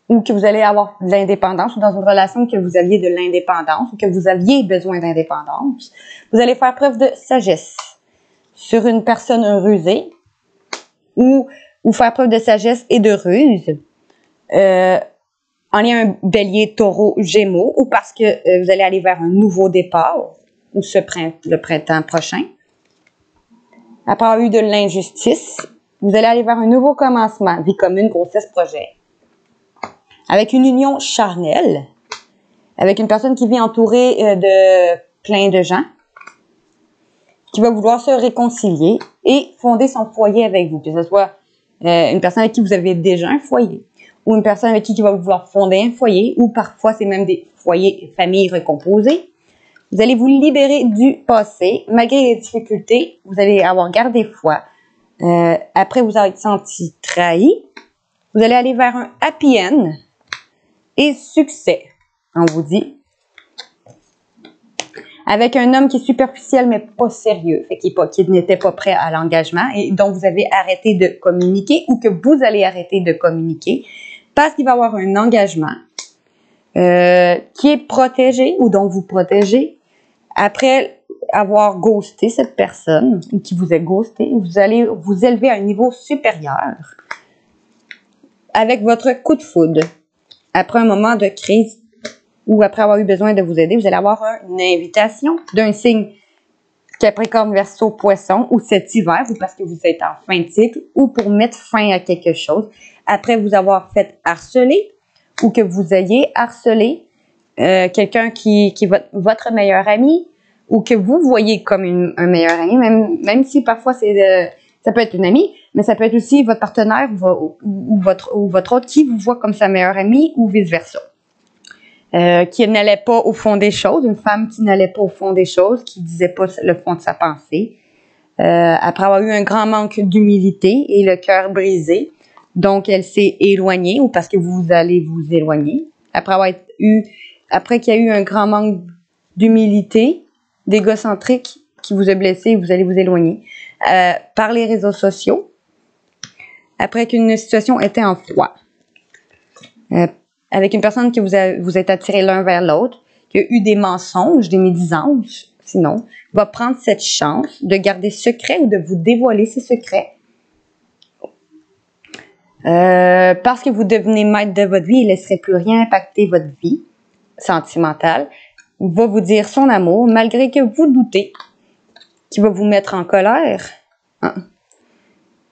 Ou que vous allez avoir de l'indépendance, ou dans une relation que vous aviez de l'indépendance, ou que vous aviez besoin d'indépendance, vous allez faire preuve de sagesse sur une personne rusée, ou faire preuve de sagesse et de ruse en lien un bélier, taureau, gémeaux, ou parce que vous allez aller vers un nouveau départ, ou le printemps prochain. Après avoir eu de l'injustice, vous allez aller vers un nouveau commencement, vie commune, grossesse, projet. Avec une union charnelle, avec une personne qui vit entourée de plein de gens, qui va vouloir se réconcilier et fonder son foyer avec vous, que ce soit une personne avec qui vous avez déjà un foyer, ou une personne avec qui va vouloir fonder un foyer, ou parfois c'est même des foyers, familles recomposées. Vous allez vous libérer du passé, malgré les difficultés, vous allez avoir gardé foi. Après vous avez senti trahi, vous allez aller vers un happy end et succès, on vous dit. Avec un homme qui est superficiel mais pas sérieux, fait qui n'était pas prêt à l'engagement et dont vous avez arrêté de communiquer ou que vous allez arrêter de communiquer parce qu'il va avoir un engagement qui est protégé ou dont vous protégez. Après avoir ghosté cette personne ou qui vous a ghosté, vous allez vous élever à un niveau supérieur avec votre coup de foudre. Après un moment de crise ou après avoir eu besoin de vous aider, vous allez avoir une invitation d'un signe Capricorne, Verseau, Poisson, ou cet hiver, ou parce que vous êtes en fin de cycle, ou pour mettre fin à quelque chose, après vous avoir fait harceler, ou que vous ayez harcelé quelqu'un qui est votre meilleur ami, ou que vous voyez comme un meilleur ami, même si parfois ça peut être une amie, mais ça peut être aussi votre partenaire ou votre autre qui vous voit comme sa meilleure amie, ou vice-versa. Qui n'allait pas au fond des choses, une femme qui n'allait pas au fond des choses, qui disait pas le fond de sa pensée, après avoir eu un grand manque d'humilité et le cœur brisé, donc elle s'est éloignée, ou parce que vous allez vous éloigner, après qu'il y a eu un grand manque d'humilité, d'égocentrique qui vous a blessé, vous allez vous éloigner, par les réseaux sociaux, après qu'une situation était en froid. Avec une personne que vous êtes attirés l'un vers l'autre, qui a eu des mensonges, des médisances, sinon, va prendre cette chance de garder secret ou de vous dévoiler ses secrets. Parce que vous devenez maître de votre vie, il ne laisserait plus rien impacter votre vie sentimentale. Il va vous dire son amour, malgré que vous doutez, qu'il va vous mettre en colère.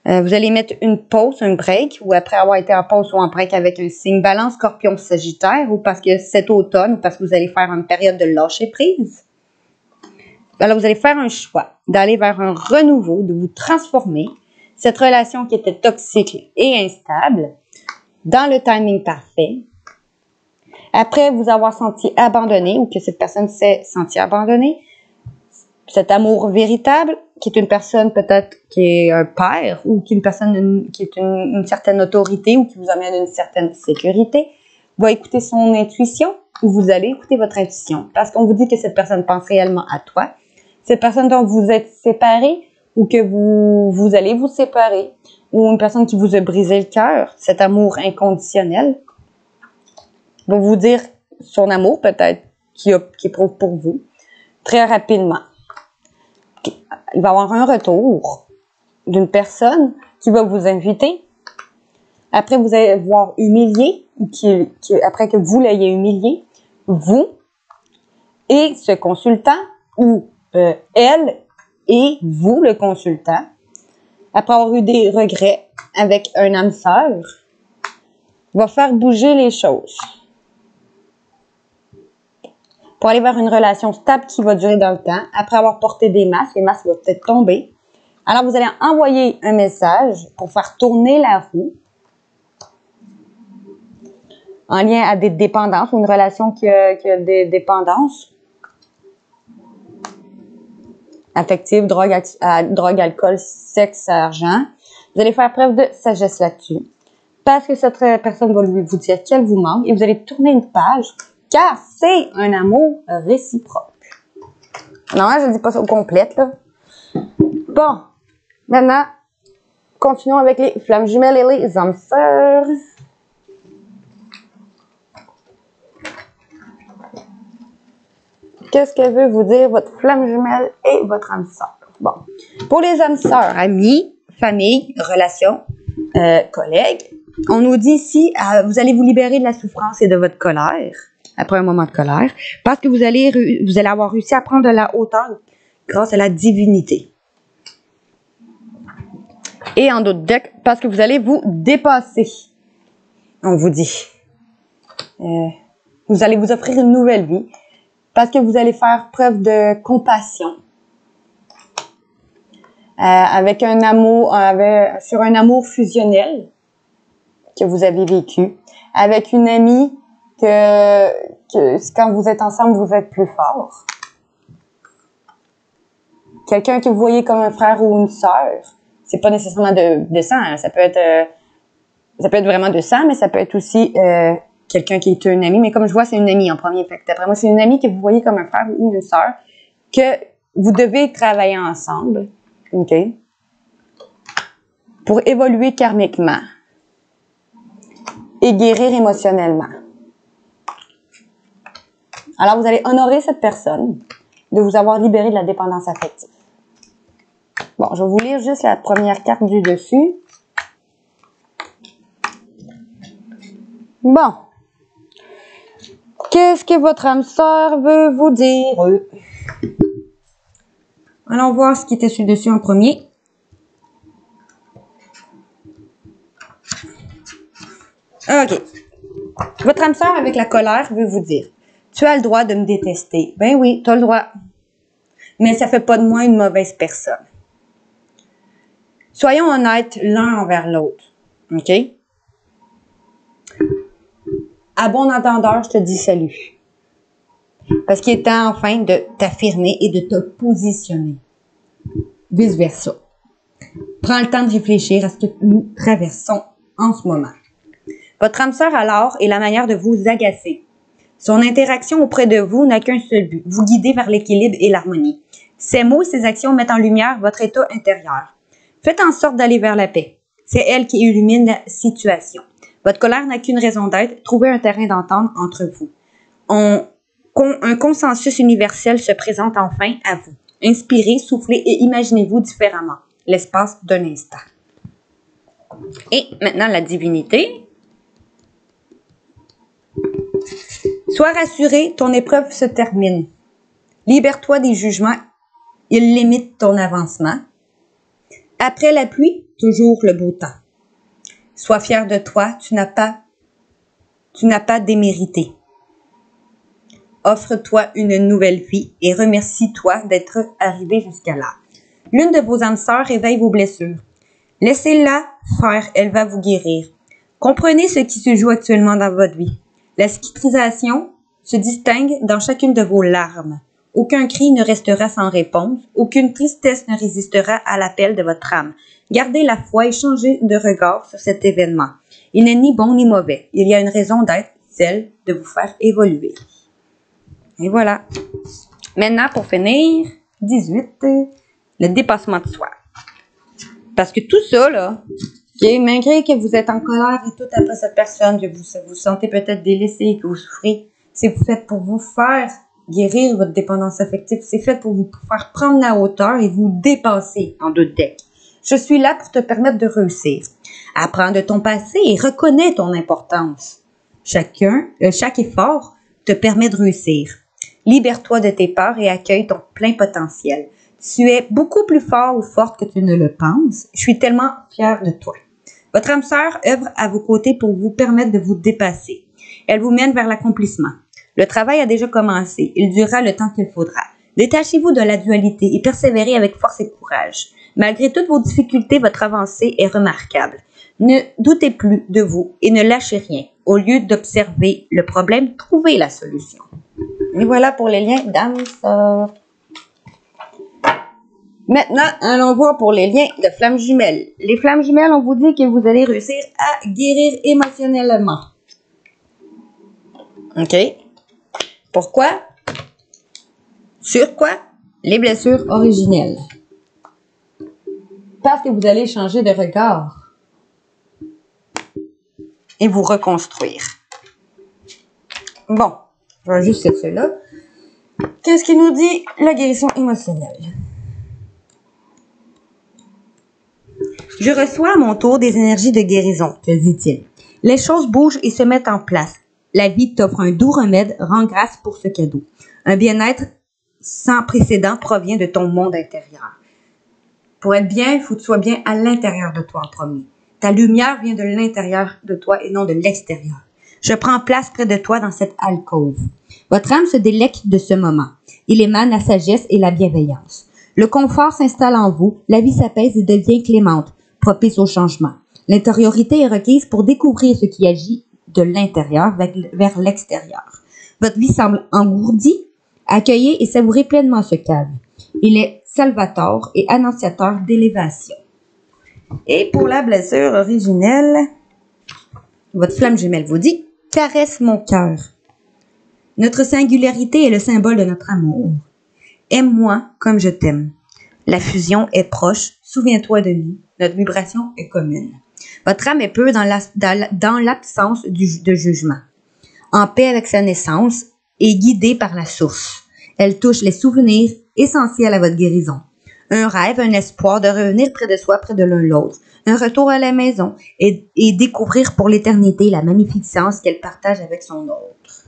Vous allez mettre une pause, un break, ou après avoir été en pause ou en break avec un signe Balance, Scorpion, Sagittaire, ou parce que cet automne, ou parce que vous allez faire une période de lâcher prise. Alors, vous allez faire un choix d'aller vers un renouveau, de vous transformer, cette relation qui était toxique et instable, dans le timing parfait. Après vous avoir senti abandonné, ou que cette personne s'est sentie abandonnée, cet amour véritable, qui est une personne peut-être qui est un père, ou qui est une personne qui est une certaine autorité, ou qui vous amène une certaine sécurité, va écouter son intuition, ou vous allez écouter votre intuition. Parce qu'on vous dit que cette personne pense réellement à toi. Cette personne dont vous êtes séparé, ou que vous allez vous séparer, ou une personne qui vous a brisé le cœur, cet amour inconditionnel, va vous dire son amour peut-être, qui éprouve pour vous, très rapidement. Il va y avoir un retour d'une personne qui va vous inviter. Après vous allez voir humilié, après que vous l'ayez humilié, vous et ce consultant, ou elle et vous, le consultant, après avoir eu des regrets avec un âme sœur, va faire bouger les choses pour aller vers une relation stable qui va durer dans le temps. Après avoir porté des masques, les masques vont peut-être tomber. Alors, vous allez envoyer un message pour faire tourner la roue en lien à des dépendances ou une relation qui a des dépendances affectives, drogue, alcool, sexe, argent. Vous allez faire preuve de sagesse là-dessus. Parce que cette personne va vous dire qu'elle vous manque et vous allez tourner une page car c'est un amour réciproque. Non, je ne dis pas ça au complet, là. Bon, maintenant, continuons avec les flammes jumelles et les âmes sœurs. Qu'est-ce que veut vous dire votre flamme jumelle et votre âme sœur? Bon, pour les âmes sœurs, amis, famille, relations, collègues, on nous dit ici, vous allez vous libérer de la souffrance et de votre colère, après un moment de colère, parce que vous allez avoir réussi à prendre de la hauteur grâce à la divinité. Et en d'autres decks, parce que vous allez vous dépasser. On vous dit. Vous allez vous offrir une nouvelle vie, parce que vous allez faire preuve de compassion. Avec un amour, sur un amour fusionnel que vous avez vécu, avec une amie que quand vous êtes ensemble, vous êtes plus fort. Quelqu'un que vous voyez comme un frère ou une sœur. C'est pas nécessairement de sang, hein. Ça peut être vraiment de sang, mais ça peut être aussi quelqu'un qui est une amie. Mais comme je vois, c'est une amie en premier. Fait que d'après moi, c'est une amie que vous voyez comme un frère ou une sœur, que vous devez travailler ensemble. OK? Pour évoluer karmiquement et guérir émotionnellement. Alors, vous allez honorer cette personne de vous avoir libéré de la dépendance affective. Bon, je vais vous lire juste la première carte du dessus. Bon. Qu'est-ce que votre âme sœur veut vous dire? Allons voir ce qui était sur le dessus en premier. OK. Votre âme sœur avec la colère veut vous dire: tu as le droit de me détester. Ben oui, tu as le droit. Mais ça fait pas de moi une mauvaise personne. Soyons honnêtes l'un envers l'autre. OK? À bon entendeur, je te dis salut. Parce qu'il est temps enfin de t'affirmer et de te positionner. Vice versa. Prends le temps de réfléchir à ce que nous traversons en ce moment. Votre âme sœur alors est la manière de vous agacer. Son interaction auprès de vous n'a qu'un seul but, vous guider vers l'équilibre et l'harmonie. Ses mots et ses actions mettent en lumière votre état intérieur. Faites en sorte d'aller vers la paix. C'est elle qui illumine la situation. Votre colère n'a qu'une raison d'être, trouver un terrain d'entente entre vous. Un consensus universel se présente enfin à vous. Inspirez, soufflez et imaginez-vous différemment, l'espace d'un instant. Et maintenant la divinité. Sois rassuré, ton épreuve se termine. Libère-toi des jugements, ils limitent ton avancement. Après la pluie, toujours le beau temps. Sois fier de toi, tu n'as pas démérité. Offre-toi une nouvelle vie et remercie-toi d'être arrivé jusqu'à là. L'une de vos âmes sœurs réveille vos blessures. Laissez-la faire, elle va vous guérir. Comprenez ce qui se joue actuellement dans votre vie. La cicatrisation se distingue dans chacune de vos larmes. Aucun cri ne restera sans réponse, aucune tristesse ne résistera à l'appel de votre âme. Gardez la foi et changez de regard sur cet événement. Il n'est ni bon ni mauvais. Il y a une raison d'être, celle de vous faire évoluer. Et voilà. Maintenant, pour finir, 18, le dépassement de soi. Parce que tout ça, là, malgré que vous êtes en colère et tout après cette personne, que vous vous sentez peut-être délaissé, que vous souffrez, c'est fait pour vous faire guérir votre dépendance affective. C'est fait pour vous faire prendre la hauteur et vous dépasser en 2 decks. Je suis là pour te permettre de réussir. Apprends de ton passé et reconnais ton importance. Chaque effort te permet de réussir. Libère-toi de tes peurs et accueille ton plein potentiel. Tu es beaucoup plus fort ou forte que tu ne le penses. Je suis tellement fière de toi. Votre âme sœur œuvre à vos côtés pour vous permettre de vous dépasser. Elle vous mène vers l'accomplissement. Le travail a déjà commencé. Il durera le temps qu'il faudra. Détachez-vous de la dualité et persévérez avec force et courage. Malgré toutes vos difficultés, votre avancée est remarquable. Ne doutez plus de vous et ne lâchez rien. Au lieu d'observer le problème, trouvez la solution. Et voilà pour les liens d'âme-sœur. Maintenant, allons voir pour les liens de flammes jumelles. Les flammes jumelles, on vous dit que vous allez réussir à guérir émotionnellement. OK? Pourquoi? Sur quoi? Les blessures originelles. Parce que vous allez changer de regard et vous reconstruire. Bon, je vais juste faire cela. Qu'est-ce qu'il nous dit? La guérison émotionnelle. Je reçois à mon tour des énergies de guérison, te dit-il. Les choses bougent et se mettent en place. La vie t'offre un doux remède, rends grâce pour ce cadeau. Un bien-être sans précédent provient de ton monde intérieur. Pour être bien, il faut que tu sois bien à l'intérieur de toi en premier. Ta lumière vient de l'intérieur de toi et non de l'extérieur. Je prends place près de toi dans cette alcôve. Votre âme se délecte de ce moment. Il émane la sagesse et la bienveillance. Le confort s'installe en vous, la vie s'apaise et devient clémente, propice au changement. L'intériorité est requise pour découvrir ce qui agit de l'intérieur vers l'extérieur. Votre vie semble engourdie. Accueillez et savourez pleinement ce calme. Il est salvateur et annonciateur d'élévation. Et pour la blessure originelle, votre flamme jumelle vous dit « Caresse mon cœur ». Notre singularité est le symbole de notre amour. Aime-moi comme je t'aime. La fusion est proche. Souviens-toi de nous. Notre vibration est commune. Votre âme est peu dans l'absence de jugement. En paix avec sa naissance et guidée par la source. Elle touche les souvenirs essentiels à votre guérison. Un rêve, un espoir de revenir près de soi, près de l'un l'autre. Un retour à la maison et découvrir pour l'éternité la magnificence qu'elle partage avec son autre.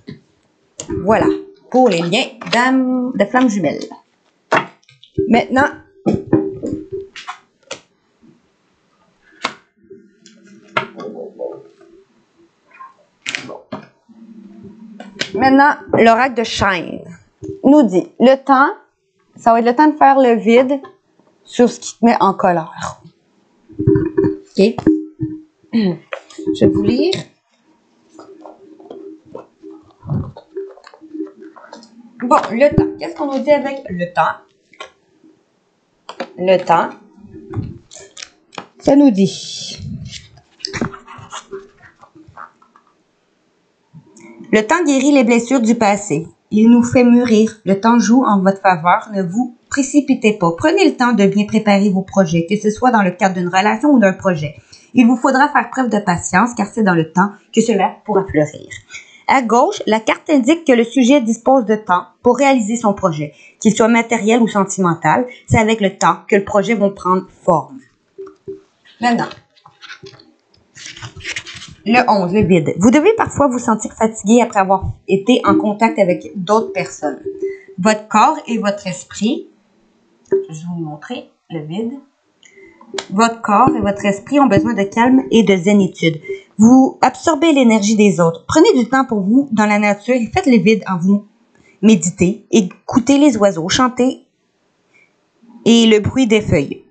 Voilà pour les liens d'âme de flamme jumelle. Maintenant, l'oracle de Shine nous dit, le temps, ça va être le temps de faire le vide sur ce qui te met en colère. OK? Je vais vous lire. Bon, le temps. Qu'est-ce qu'on nous dit avec le temps? Le temps, ça nous dit... Le temps guérit les blessures du passé. Il nous fait mûrir. Le temps joue en votre faveur. Ne vous précipitez pas. Prenez le temps de bien préparer vos projets, que ce soit dans le cadre d'une relation ou d'un projet. Il vous faudra faire preuve de patience, car c'est dans le temps que cela pourra fleurir. À gauche, la carte indique que le sujet dispose de temps pour réaliser son projet, qu'il soit matériel ou sentimental. C'est avec le temps que le projet va prendre forme. Maintenant, le 11, le vide. Vous devez parfois vous sentir fatigué après avoir été en contact avec d'autres personnes. Votre corps et votre esprit, je vais vous montrer le vide. Votre corps et votre esprit ont besoin de calme et de zénitude. Vous absorbez l'énergie des autres. Prenez du temps pour vous dans la nature et faites le vide en vous. Méditez, écoutez les oiseaux chanter et le bruit des feuilles.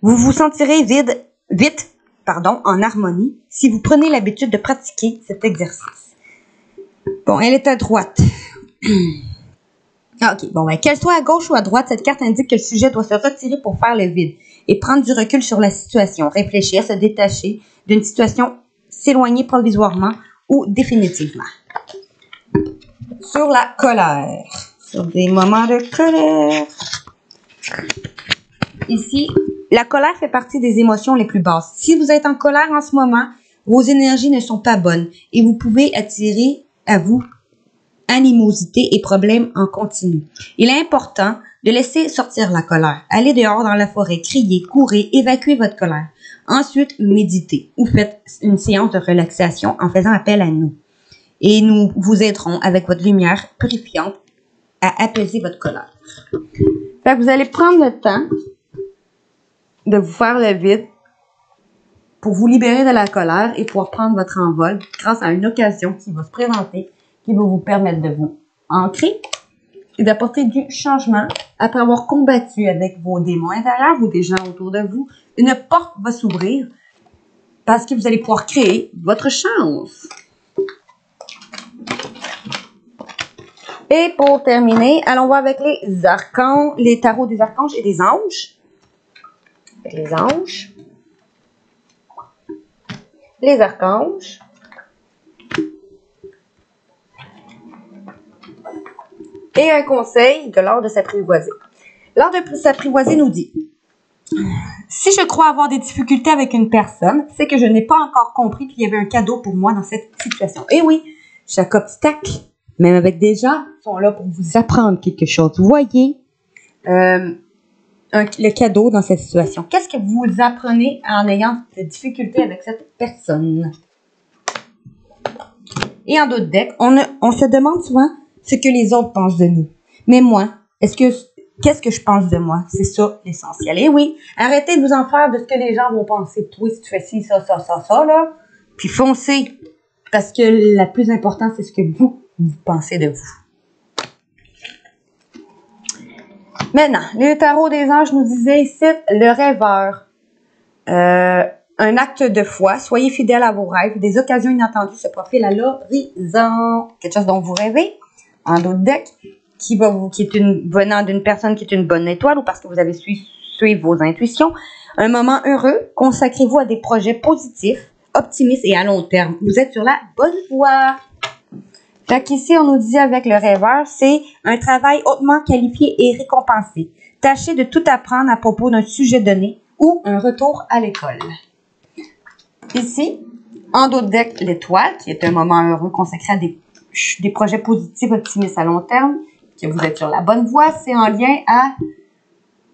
Vous vous sentirez vite, en harmonie si vous prenez l'habitude de pratiquer cet exercice. Bon, elle est à droite. OK. Bon, qu'elle soit à gauche ou à droite, cette carte indique que le sujet doit se retirer pour faire le vide et prendre du recul sur la situation, réfléchir, se détacher d'une situation, s'éloigner provisoirement ou définitivement. Sur la colère, sur des moments de colère. Ici, la colère fait partie des émotions les plus basses. Si vous êtes en colère en ce moment, vos énergies ne sont pas bonnes et vous pouvez attirer à vous animosité et problèmes en continu. Il est important de laisser sortir la colère. Allez dehors dans la forêt, criez, courez, évacuez votre colère. Ensuite, méditez ou faites une séance de relaxation en faisant appel à nous. Et nous vous aiderons avec votre lumière purifiante à apaiser votre colère. Fait que vous allez prendre le temps de vous faire le vide pour vous libérer de la colère et pouvoir prendre votre envol grâce à une occasion qui va se présenter, qui va vous permettre de vous ancrer et d'apporter du changement après avoir combattu avec vos démons intérieurs ou des gens autour de vous. Une porte va s'ouvrir parce que vous allez pouvoir créer votre chance. Et pour terminer, allons voir avec les archanges, les tarots des archanges et des anges. Les anges, les archanges, et un conseil de l'art de s'apprivoiser. L'art de s'apprivoiser nous dit: si je crois avoir des difficultés avec une personne, c'est que je n'ai pas encore compris qu'il y avait un cadeau pour moi dans cette situation. Et oui, chaque obstacle, même avec des gens, sont là pour vous apprendre quelque chose. Vous voyez, le cadeau dans cette situation? Qu'est-ce que vous apprenez en ayant cette difficulté avec cette personne? Et en d'autres decks, on se demande souvent ce que les autres pensent de nous. Mais moi, qu'est-ce que je pense de moi? C'est ça l'essentiel. Et oui, arrêtez de vous en faire de ce que les gens vont penser. Toi, si tu fais ci, ça, là, puis foncez. Parce que le plus important, c'est ce que vous pensez de vous. Maintenant, le tarot des anges nous disait ici, le rêveur. Un acte de foi, soyez fidèle à vos rêves, des occasions inattendues se profilent à l'horizon. Quelque chose dont vous rêvez, en d'autres decks, venant d'une personne qui est une bonne étoile ou parce que vous avez suivre vos intuitions. Un moment heureux, consacrez-vous à des projets positifs, optimistes et à long terme. Vous êtes sur la bonne voie. Fait qu'ici, on nous dit avec le rêveur, c'est un travail hautement qualifié et récompensé. Tâchez de tout apprendre à propos d'un sujet donné ou un retour à l'école. Ici, en d'autres decks, l'étoile, qui est un moment heureux consacré à des projets positifs, optimistes à long terme, que vous êtes sur la bonne voie, c'est en lien à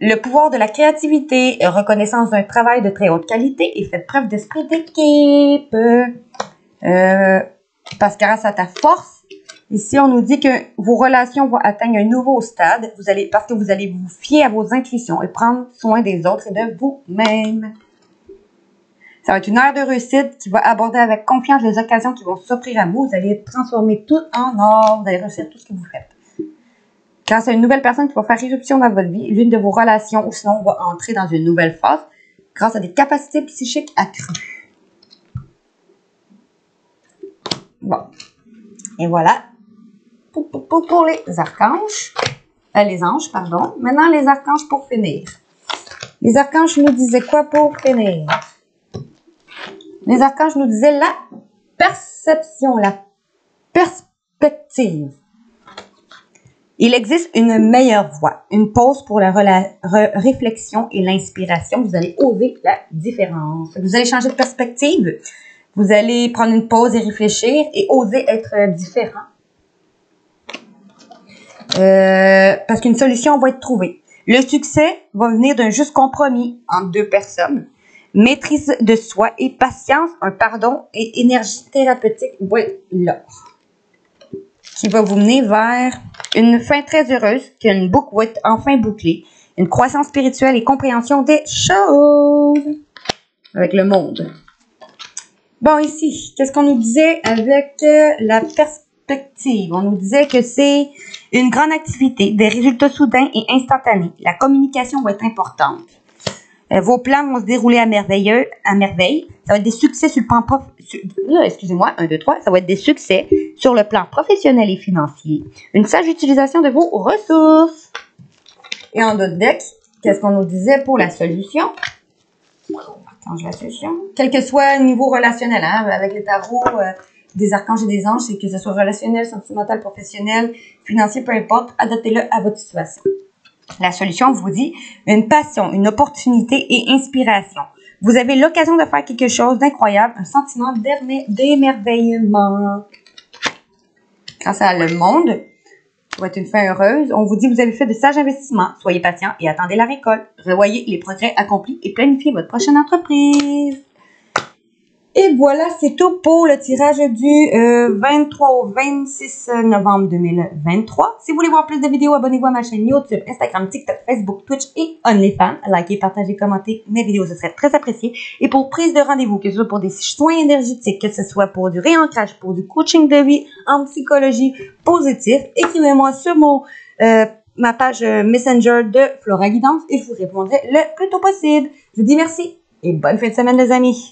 le pouvoir de la créativité, reconnaissance d'un travail de très haute qualité et faites preuve d'esprit d'équipe. Parce que grâce à ta force, ici, on nous dit que vos relations vont atteindre un nouveau stade parce que vous allez vous fier à vos intuitions et prendre soin des autres et de vous-même. Ça va être une ère de réussite qui va aborder avec confiance les occasions qui vont s'offrir à vous. Vous allez transformer tout en or. Vous allez réussir tout ce que vous faites. Grâce à une nouvelle personne qui va faire irruption dans votre vie, l'une de vos relations ou sinon va entrer dans une nouvelle phase grâce à des capacités psychiques accrues. Bon. Et voilà. Pour les archanges. Les anges, pardon. Maintenant, les archanges pour finir. Les archanges nous disaient quoi pour finir? Les archanges nous disaient la perception, la perspective. Il existe une meilleure voie, une pause pour la réflexion et l'inspiration. Vous allez oser la différence. Vous allez changer de perspective. Vous allez prendre une pause et réfléchir et oser être différent. Parce qu'une solution va être trouvée. Le succès va venir d'un juste compromis entre deux personnes. Maîtrise de soi et patience, un pardon et énergie thérapeutique va être là. Qui va vous mener vers une fin très heureuse, qu'une boucle va être enfin bouclée, une croissance spirituelle et compréhension des choses avec le monde. Bon, ici, qu'est-ce qu'on nous disait avec la perspective? On nous disait que c'est une grande activité, des résultats soudains et instantanés. La communication va être importante. Vos plans vont se dérouler à merveille. Ça va être des succès sur le plan ça va être des succès sur le plan professionnel et financier. Une sage utilisation de vos ressources. Et en d'autres decks, qu'est-ce qu'on nous disait pour la solution? La solution. Quel que soit le niveau relationnel, hein, avec les tarots des archanges et des anges, c'est que ce soit relationnel, sentimental, professionnel, financier, peu importe, adaptez-le à votre situation. La solution vous dit une passion, une opportunité et inspiration. Vous avez l'occasion de faire quelque chose d'incroyable, un sentiment d'émerveillement. Grâce à le monde, ça va être une fin heureuse. On vous dit vous avez fait de sages investissements. Soyez patient et attendez la récolte. Revoyez les progrès accomplis et planifiez votre prochaine entreprise. Et voilà, c'est tout pour le tirage du 23 au 26 novembre 2023. Si vous voulez voir plus de vidéos, abonnez-vous à ma chaîne YouTube, Instagram, TikTok, Facebook, Twitch et OnlyFans. Likez, partagez, commentez mes vidéos, ce serait très apprécié. Et pour prise de rendez-vous, que ce soit pour des soins énergétiques, que ce soit pour du réancrage, pour du coaching de vie en psychologie positive, écrivez-moi sur ma page Messenger de Flora Guidance et je vous répondrai le plus tôt possible. Je vous dis merci et bonne fin de semaine les amis.